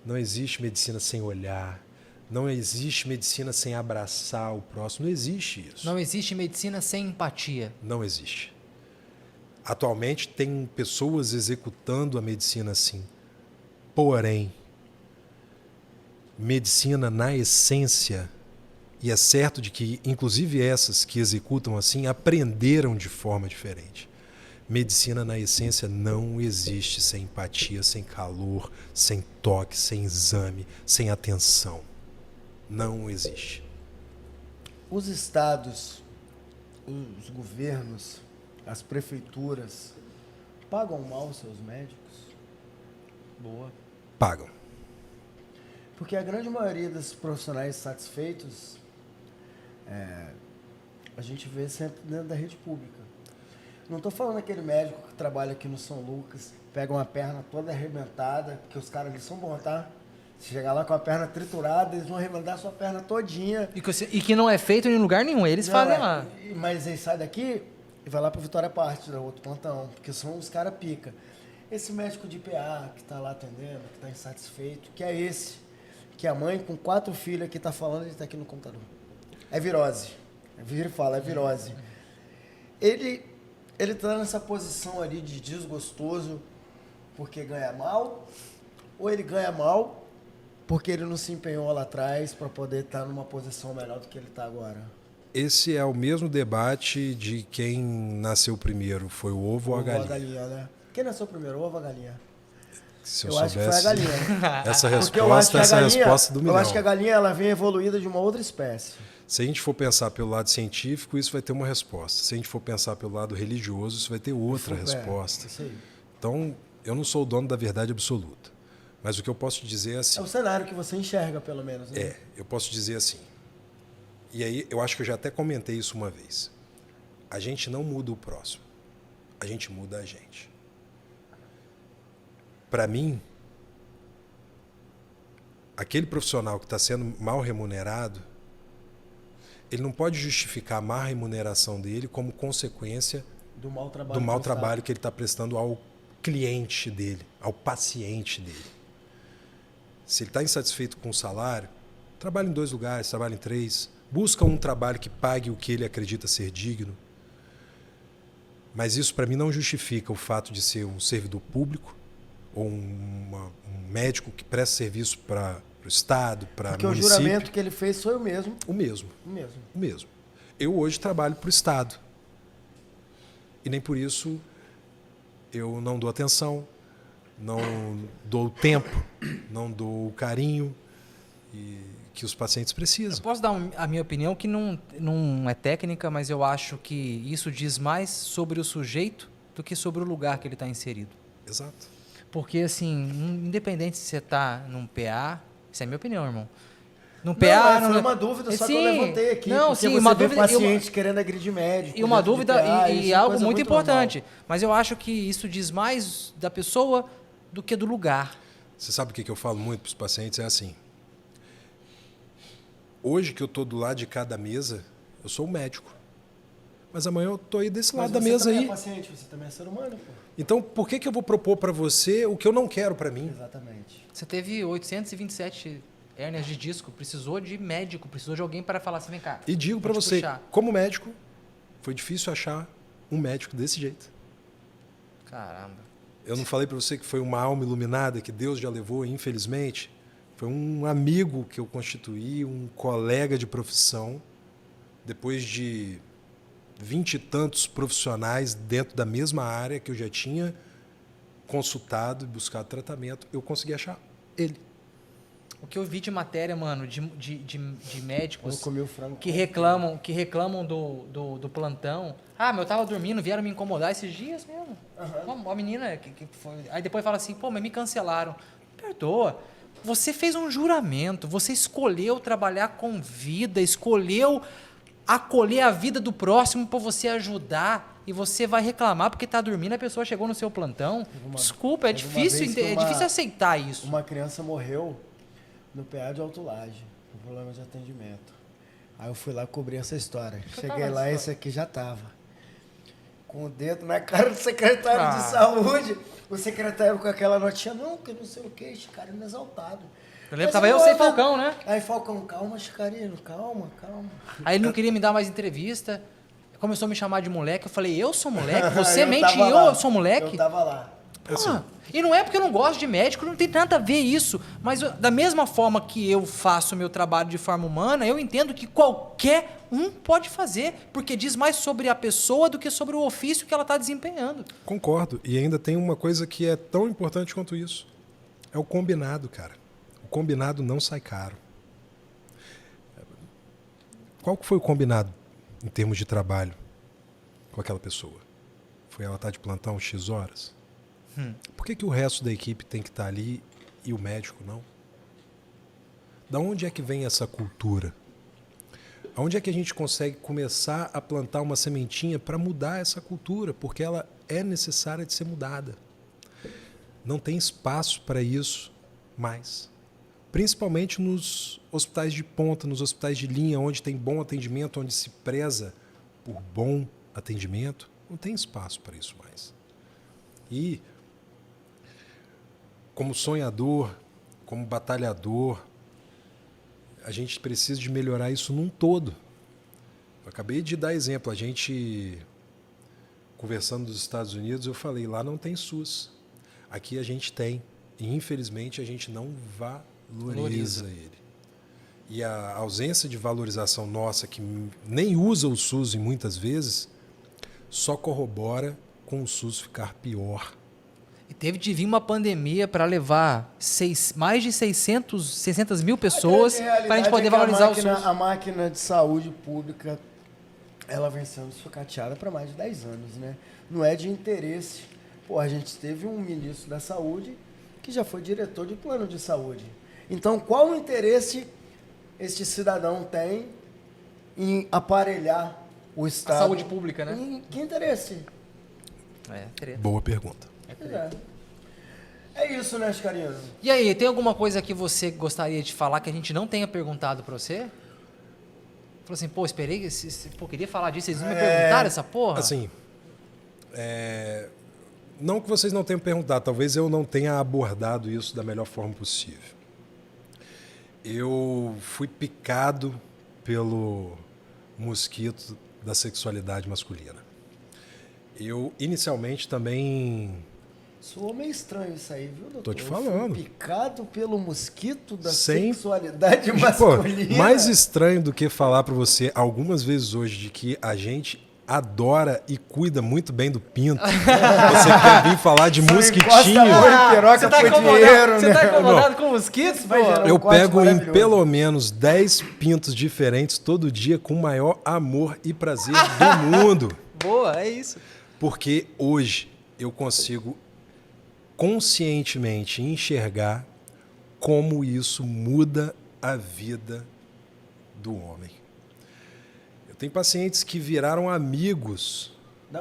não existe medicina sem olhar, não existe medicina sem abraçar o próximo, não existe isso. Não existe medicina sem empatia. Não existe. Atualmente tem pessoas executando a medicina assim. Porém, medicina na essência, e é certo de que, inclusive essas que executam assim, aprenderam de forma diferente. Medicina na essência não existe sem empatia, sem calor, sem toque, sem exame, sem atenção. Não existe. Os estados, os governos, as prefeituras pagam mal os seus médicos? Boa. Pagam. Porque a grande maioria dos profissionais satisfeitos a gente vê sempre dentro da rede pública. Não estou falando aquele médico que trabalha aqui no São Lucas, pega uma perna toda arrebentada, porque os caras ali são bons, tá? Se chegar lá com a perna triturada, eles vão arrebentar a sua perna todinha. E que não é feito em lugar nenhum, eles fazem lá. Mas aí sai daqui e vai lá para Vitória Parte, da outro plantão, porque são os caras pica. Esse médico de PA que está lá atendendo, que está insatisfeito, que é esse, que a mãe com 4 filhos que está falando, ele está aqui no computador. É virose. Vira e fala, é virose. Ele está nessa posição ali de desgostoso porque ganha mal, ou ele ganha mal porque ele não se empenhou lá atrás para poder estar numa posição melhor do que ele está agora? Esse é o mesmo debate de quem nasceu primeiro, foi o ovo ou a galinha? Ovo ou a galinha, né? Quem nasceu primeiro, o ovo ou a galinha? Se eu acho que foi a galinha. Essa Porque eu acho que a galinha, resposta do milhão. Eu acho que a galinha ela vem evoluída de uma outra espécie. Se a gente for pensar pelo lado científico, isso vai ter uma resposta. Se a gente for pensar pelo lado religioso, isso vai ter outra resposta. Isso aí. Então, eu não sou o dono da verdade absoluta. Mas o que eu posso te dizer é assim... É o cenário que você enxerga, pelo menos. Né? Eu posso dizer assim. E aí, eu acho que eu já até comentei isso uma vez. A gente não muda o próximo. A gente muda a gente. Para mim, aquele profissional que está sendo mal remunerado, ele não pode justificar a má remuneração dele como consequência do mau trabalho que ele está prestando ao cliente dele, ao paciente dele. Se ele está insatisfeito com o salário, trabalha em 2 lugares, trabalha em 3, busca um trabalho que pague o que ele acredita ser digno. Mas isso, para mim, não justifica o fato de ser um servidor público ou um médico que presta serviço para o Estado, para o município. Porque o juramento que ele fez foi o mesmo. O mesmo. O mesmo. Eu hoje trabalho para o Estado. E nem por isso eu não dou atenção, não dou tempo, não dou o carinho que os pacientes precisam. Eu posso dar a minha opinião, que não é técnica, mas eu acho que isso diz mais sobre o sujeito do que sobre o lugar que ele está inserido. Exato. Porque, assim, independente se você está num PA, isso é a minha opinião, irmão. Num Não, PA... foi uma dúvida só que eu levantei aqui. Não, porque sim, você uma vê dúvida... paciente querendo agredir médico. E uma dúvida, PA, e é algo coisa muito importante. normal. Mas eu acho que isso diz mais da pessoa do que do lugar. Você sabe o que eu falo muito para os pacientes? É assim. Hoje que eu estou do lado de cada mesa, eu sou o médico. Mas amanhã eu estou aí desse lado da mesa aí. Você também é paciente, você também é ser humano, pô. Então, por que eu vou propor para você o que eu não quero para mim? Exatamente. Você teve 827 hérnias de disco, precisou de médico, precisou de alguém para falar assim, vem cá. E digo para você, como médico, foi difícil achar um médico desse jeito. Caramba. Eu não falei para você que foi uma alma iluminada que Deus já levou, infelizmente? Foi um amigo que eu constituí, um colega de profissão, depois de 20 e tantos profissionais dentro da mesma área que eu já tinha consultado e buscado tratamento, eu consegui achar ele. O que eu vi de matéria, mano, de médicos Eu comi o frango que reclamam do plantão. Ah, eu tava dormindo, vieram me incomodar esses dias mesmo. Uma menina que foi... Aí depois fala assim, pô, mas me cancelaram. Perdoa. Você fez um juramento, você escolheu trabalhar com vida, escolheu acolher a vida do próximo para você ajudar, e você vai reclamar porque tá dormindo, a pessoa chegou no seu plantão. Desculpa, é difícil aceitar isso. Uma criança morreu no PA de Autolage, com problema de atendimento. Aí eu fui lá cobrir essa história. Cheguei lá, esse aqui já tava. com o dedo na cara do secretário de saúde. O secretário com aquela notinha, não, que não sei o que, Chicarino exaltado. Eu lembro que tava eu sem Falcão, né? Aí Falcão, calma, Chicarino, calma. Aí ele não queria me dar mais entrevista. Começou a me chamar de moleque. Eu falei, eu sou moleque? Você Eu mente tava e lá. eu sou moleque? Eu tava lá. Porra, e não é porque eu não gosto de médico, não tem nada a ver isso. Mas da mesma forma que eu faço o meu trabalho de forma humana, eu entendo que qualquer um pode fazer, porque diz mais sobre a pessoa do que sobre o ofício que ela está desempenhando. Concordo. E ainda tem uma coisa que é tão importante quanto isso. É o combinado, cara. O combinado não sai caro. Qual que foi o combinado em termos de trabalho com aquela pessoa? Foi ela estar de plantão X horas? Por que o resto da equipe tem que estar ali e o médico não? Da onde é que vem essa cultura? Aonde é que a gente consegue começar a plantar uma sementinha para mudar essa cultura? Porque ela é necessária de ser mudada. Não tem espaço para isso mais. Principalmente nos hospitais de ponta, nos hospitais de linha, onde tem bom atendimento, onde se preza por bom atendimento, não tem espaço para isso mais. E, como sonhador, como batalhador, a gente precisa de melhorar isso num todo. Eu acabei de dar exemplo, a gente, conversando dos Estados Unidos, eu falei, lá não tem SUS. Aqui a gente tem, e infelizmente a gente não valoriza ele. E a ausência de valorização nossa, que nem usa o SUS em muitas vezes, só corrobora com o SUS ficar pior. E teve de vir uma pandemia para levar mais de 600 mil pessoas para a gente poder valorizar o SUS. A máquina de saúde pública, ela vem sendo sucateada para mais de 10 anos, né? Não é de interesse. Pô, a gente teve um ministro da saúde que já foi diretor de plano de saúde. Então, qual o interesse este cidadão tem em aparelhar o Estado? A saúde pública, né? Que interesse? Treta. Boa pergunta. É isso, né, Chicarino? E aí, tem alguma coisa que você gostaria de falar que a gente não tenha perguntado para você? Falou assim, pô, esperei, queria falar disso, vocês não me perguntaram essa porra? Assim, não que vocês não tenham perguntado, talvez eu não tenha abordado isso da melhor forma possível. Eu fui picado pelo mosquito da sexualidade masculina. Eu, inicialmente, também... Soou meio estranho isso aí, viu, doutor? Tô te falando. Fui picado pelo mosquito da Sem- sexualidade Pô, masculina. mais estranho do que falar para você algumas vezes hoje de que a gente adora e cuida muito bem do pinto. Você quer vir falar de mosquitinho? Piroca foi dinheiro, você né? tá incomodado com mosquitos, vai pô? gerar Eu um corte pego em maravilhoso. pelo menos 10 pintos diferentes todo dia com o maior amor e prazer do mundo. Boa, é isso. Porque hoje eu consigo conscientemente enxergar como isso muda a vida do homem. Eu tenho pacientes que viraram amigos.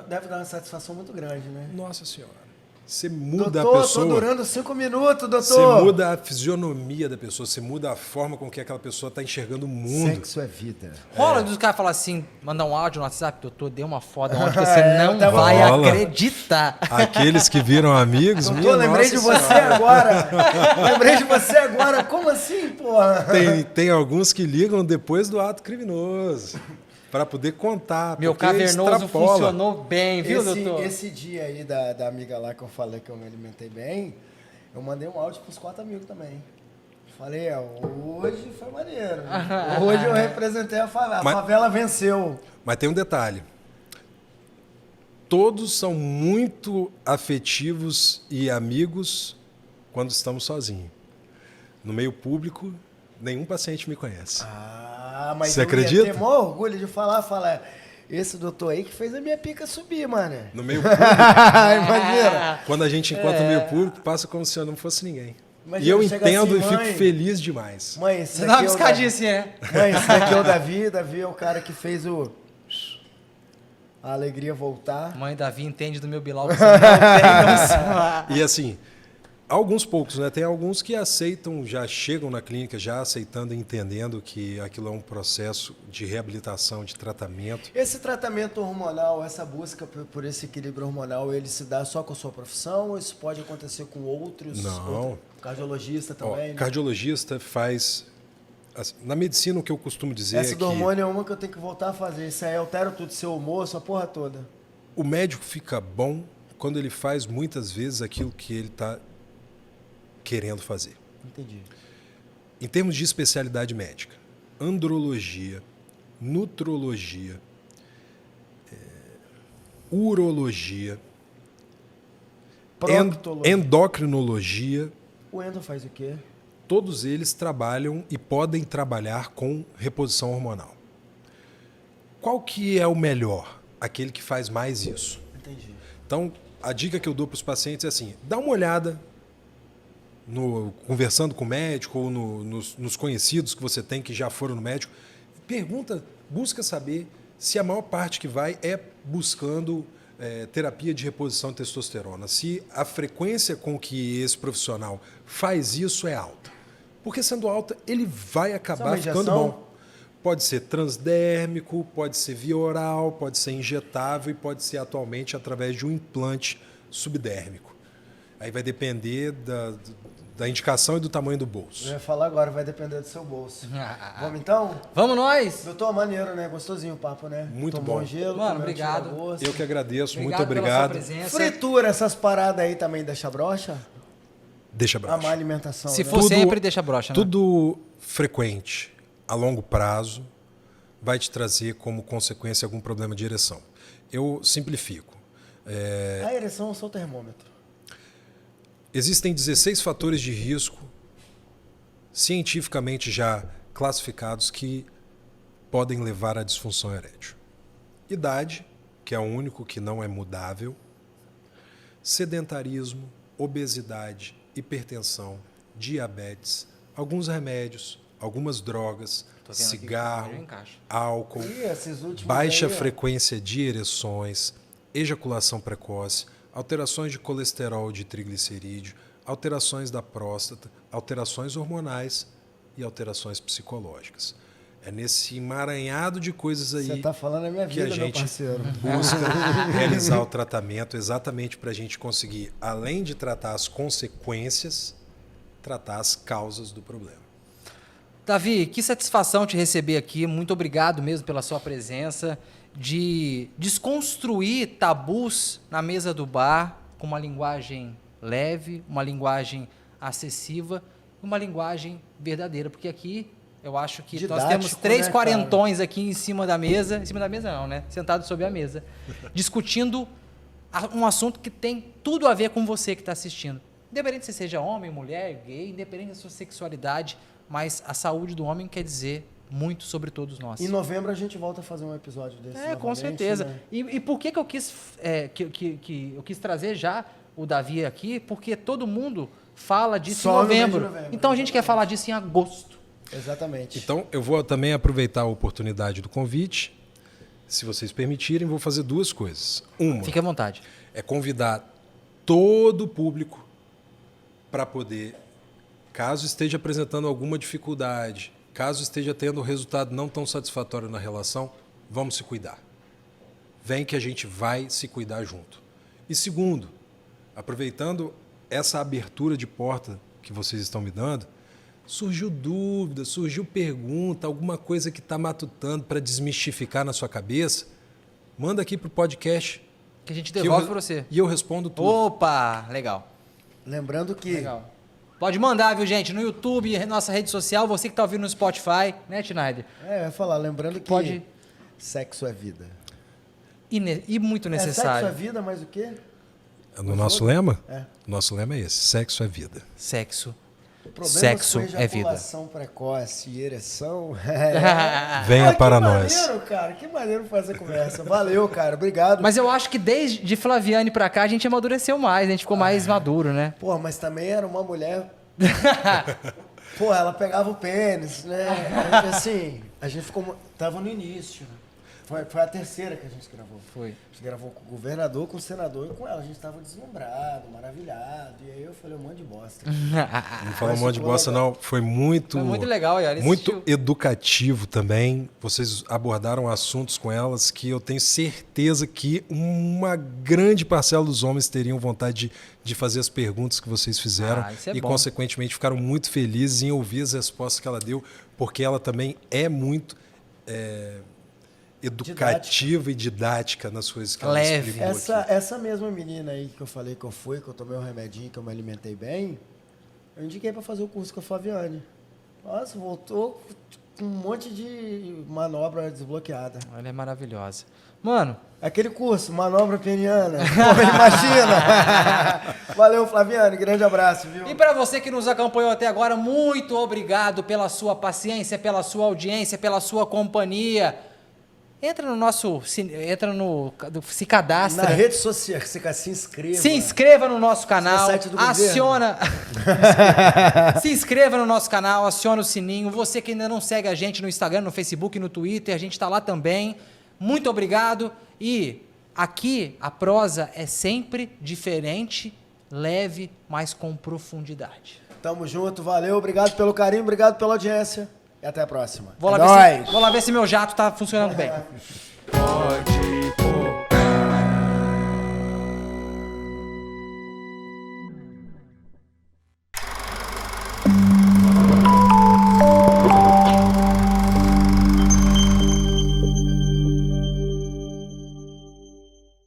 Deve dar uma satisfação muito grande, né? Nossa Senhora. Você muda Doutor, a pessoa. tô durando 5 minutos, doutor. Você muda a fisionomia da pessoa, você muda a forma com que aquela pessoa está enxergando o mundo. Sexo é vida. Rola dos caras falar assim, mandar um áudio no WhatsApp, doutor, deu uma foda ontem que você não tava- vai Rola. acreditar. Aqueles que viram amigos, minha Doutor, lembrei de Nossa você Senhora. agora. Lembrei de você agora. Como assim, porra? Tem alguns que ligam depois do ato criminoso para poder contar. Meu porque cavernoso extrapola. funcionou bem, viu, doutor? Esse dia aí da amiga lá que eu falei que eu me alimentei bem, eu mandei um áudio pros 4 amigos também. Falei, hoje foi maneiro. Hoje eu representei a favela. A Mas- favela venceu. Mas tem um detalhe. Todos são muito afetivos e amigos quando estamos sozinhos. No meio público, nenhum paciente me conhece. Mas Você eu acredita? ia ter maior orgulho de falar, esse doutor aí que fez a minha pica subir, mano. No meio público, Imagina. quando a gente encontra no meio público, passa como se eu não fosse ninguém. Imagina, E eu chega entendo assim, e fico mãe. feliz demais. Mãe, esse Você dá uma daqui é o piscadinha assim, né? Mãe, esse daqui é o Davi. Davi é o cara que fez a alegria voltar. Mãe Davi entende do meu Bilal que você não tem noção. E assim, Alguns poucos, né? Tem alguns que aceitam, já chegam na clínica já aceitando e entendendo que aquilo é um processo de reabilitação, de tratamento. Esse tratamento hormonal, essa busca por esse equilíbrio hormonal, ele se dá só com a sua profissão ou isso pode acontecer com outros? Não. Cardiologista também? Né? Cardiologista faz... Na medicina, o que eu costumo dizer Essa é do que hormônio é uma que eu tenho que voltar a fazer. Isso aí altera tudo, seu humor, sua porra toda. o médico fica bom quando ele faz muitas vezes aquilo que ele está querendo fazer. Entendi. Em termos de especialidade médica, andrologia, nutrologia, urologia, Proctologia. endocrinologia, O endo faz o quê? todos eles trabalham e podem trabalhar com reposição hormonal. Qual que é o melhor? Aquele que faz mais isso. Entendi. Então, a dica que eu dou para os pacientes é assim, dá uma olhada conversando com o médico ou nos conhecidos que você tem que já foram no médico, pergunta, busca saber se a maior parte que vai é buscando terapia de reposição de testosterona, se a frequência com que esse profissional faz isso é alta. Porque sendo alta, ele vai acabar ficando bom. Pode ser transdérmico, pode ser via oral, pode ser injetável e pode ser atualmente através de um implante subdérmico. Aí vai depender da indicação e do tamanho do bolso. Eu ia falar agora, vai depender do seu bolso. Vamos então? Vamos nós? Doutor, maneiro, né? Gostosinho o papo, né? Muito Tomou bom. um gelo, Mano, comeu um obrigado. tira-gosto. Eu que agradeço, muito Pela obrigado. sua presença. Fritura, essas paradas aí também deixa broxa? Deixa A má abaixo. alimentação, Se né? for sempre, deixa broxa, né? Tudo frequente, a longo prazo, vai te trazer como consequência algum problema de ereção. Eu simplifico. A ereção é o seu termômetro. Existem 16 fatores de risco cientificamente já classificados que podem levar à disfunção erétil. Idade, que é o único que não é mudável. Sedentarismo, obesidade, hipertensão, diabetes, alguns remédios, algumas drogas, Tô vendo aqui que cigarro, o encaixa. álcool, E esses últimos baixa aí, ó. frequência de ereções, ejaculação precoce, alterações de colesterol, de triglicerídeo, alterações da próstata, alterações hormonais e alterações psicológicas. É nesse emaranhado de coisas aí Você tá falando a minha que a vida, meu gente parceiro. busca realizar o tratamento exatamente para a gente conseguir, além de tratar as consequências, tratar as causas do problema. Davi, que satisfação te receber aqui. Muito obrigado mesmo pela sua presença, de desconstruir tabus na mesa do bar com uma linguagem leve, uma linguagem acessível, uma linguagem verdadeira, porque aqui eu acho que nós Didático, temos 3 né, quarentões aqui em cima da mesa não, né? Sentados sobre a mesa, discutindo um assunto que tem tudo a ver com você que está assistindo. Independente se seja homem, mulher, gay, independente da sua sexualidade, mas a saúde do homem quer dizer muito sobre todos nós. Em novembro a gente volta a fazer um episódio desse. Com novamente, certeza. né? E por que eu quis, que eu quis trazer já o Davi aqui? Porque todo mundo fala disso Só em no mês de novembro. novembro, Então a gente quer falar disso em agosto. Exatamente. Então, eu vou também aproveitar a oportunidade do convite. Se vocês permitirem, vou fazer duas coisas. Uma Fique à vontade. é convidar todo o público para poder, caso esteja apresentando alguma dificuldade, caso esteja tendo um resultado não tão satisfatório na relação, vamos se cuidar. Vem que a gente vai se cuidar junto. E segundo, aproveitando essa abertura de porta que vocês estão me dando, surgiu dúvida, surgiu pergunta, alguma coisa que está matutando para desmistificar na sua cabeça, manda aqui para o podcast. Que a gente que devolve eu- para você. E eu respondo tudo. Opa, legal. Lembrando que Legal. Pode mandar, viu, gente? No YouTube, nossa rede social, você que está ouvindo no Spotify, né, Schneider? eu ia falar, lembrando que Pode- sexo é vida. E muito Sexo é necessário. vida, mas o quê? No nosso lema? É. Nosso lema é esse: sexo é vida. Sexo. O problema Sexo com é vida. ejaculação precoce e ereção. Venha Pô, para que nós. maneiro, cara. Que maneiro fazer essa conversa. Valeu, cara. Obrigado. Mas eu acho que desde de Flaviane pra cá a gente amadureceu mais, a gente ficou mais maduro, né? Pô, mas também era uma mulher. Pô, ela pegava o pênis, né? A gente ficou. Tava no início. Foi a terceira que a gente gravou. Foi. A gente gravou com o governador, com o senador e com ela. A gente tava deslumbrado, maravilhado. E aí eu falei um monte de bosta. Não falou um monte de bosta, não. Foi muito legal, Yara. muito educativo também. Vocês abordaram assuntos com elas que eu tenho certeza que uma grande parcela dos homens teriam vontade de fazer as perguntas que vocês fizeram Isso é e, bom. consequentemente, ficaram muito felizes em ouvir as respostas que ela deu, porque ela também é muito educativa e didática nas coisas que ela Leve. explicou aqui. Essa mesma menina aí que eu falei que eu fui, que eu tomei um remedinho, que eu me alimentei bem, eu indiquei pra fazer o curso com a Flaviane. Nossa, voltou com um monte de manobra desbloqueada. Ela é maravilhosa. Mano, Aquele curso, manobra peniana. Porra, imagina! Valeu, Flaviane, grande abraço, viu? e para você que nos acompanhou até agora, muito obrigado pela sua paciência, pela sua audiência, pela sua companhia. Entra no nosso, se cadastra. Na rede social, se inscreva. Se inscreva no nosso canal, No site do governo. aciona. Se inscreva no nosso canal, aciona o sininho. Você que ainda não segue a gente no Instagram, no Facebook, no Twitter, a gente está lá também. Muito obrigado. E aqui a prosa é sempre diferente, leve, mas com profundidade. Tamo junto, valeu, obrigado pelo carinho, obrigado pela audiência. E até a próxima. Vou É lá nóis. ver se meu jato tá funcionando bem. Pode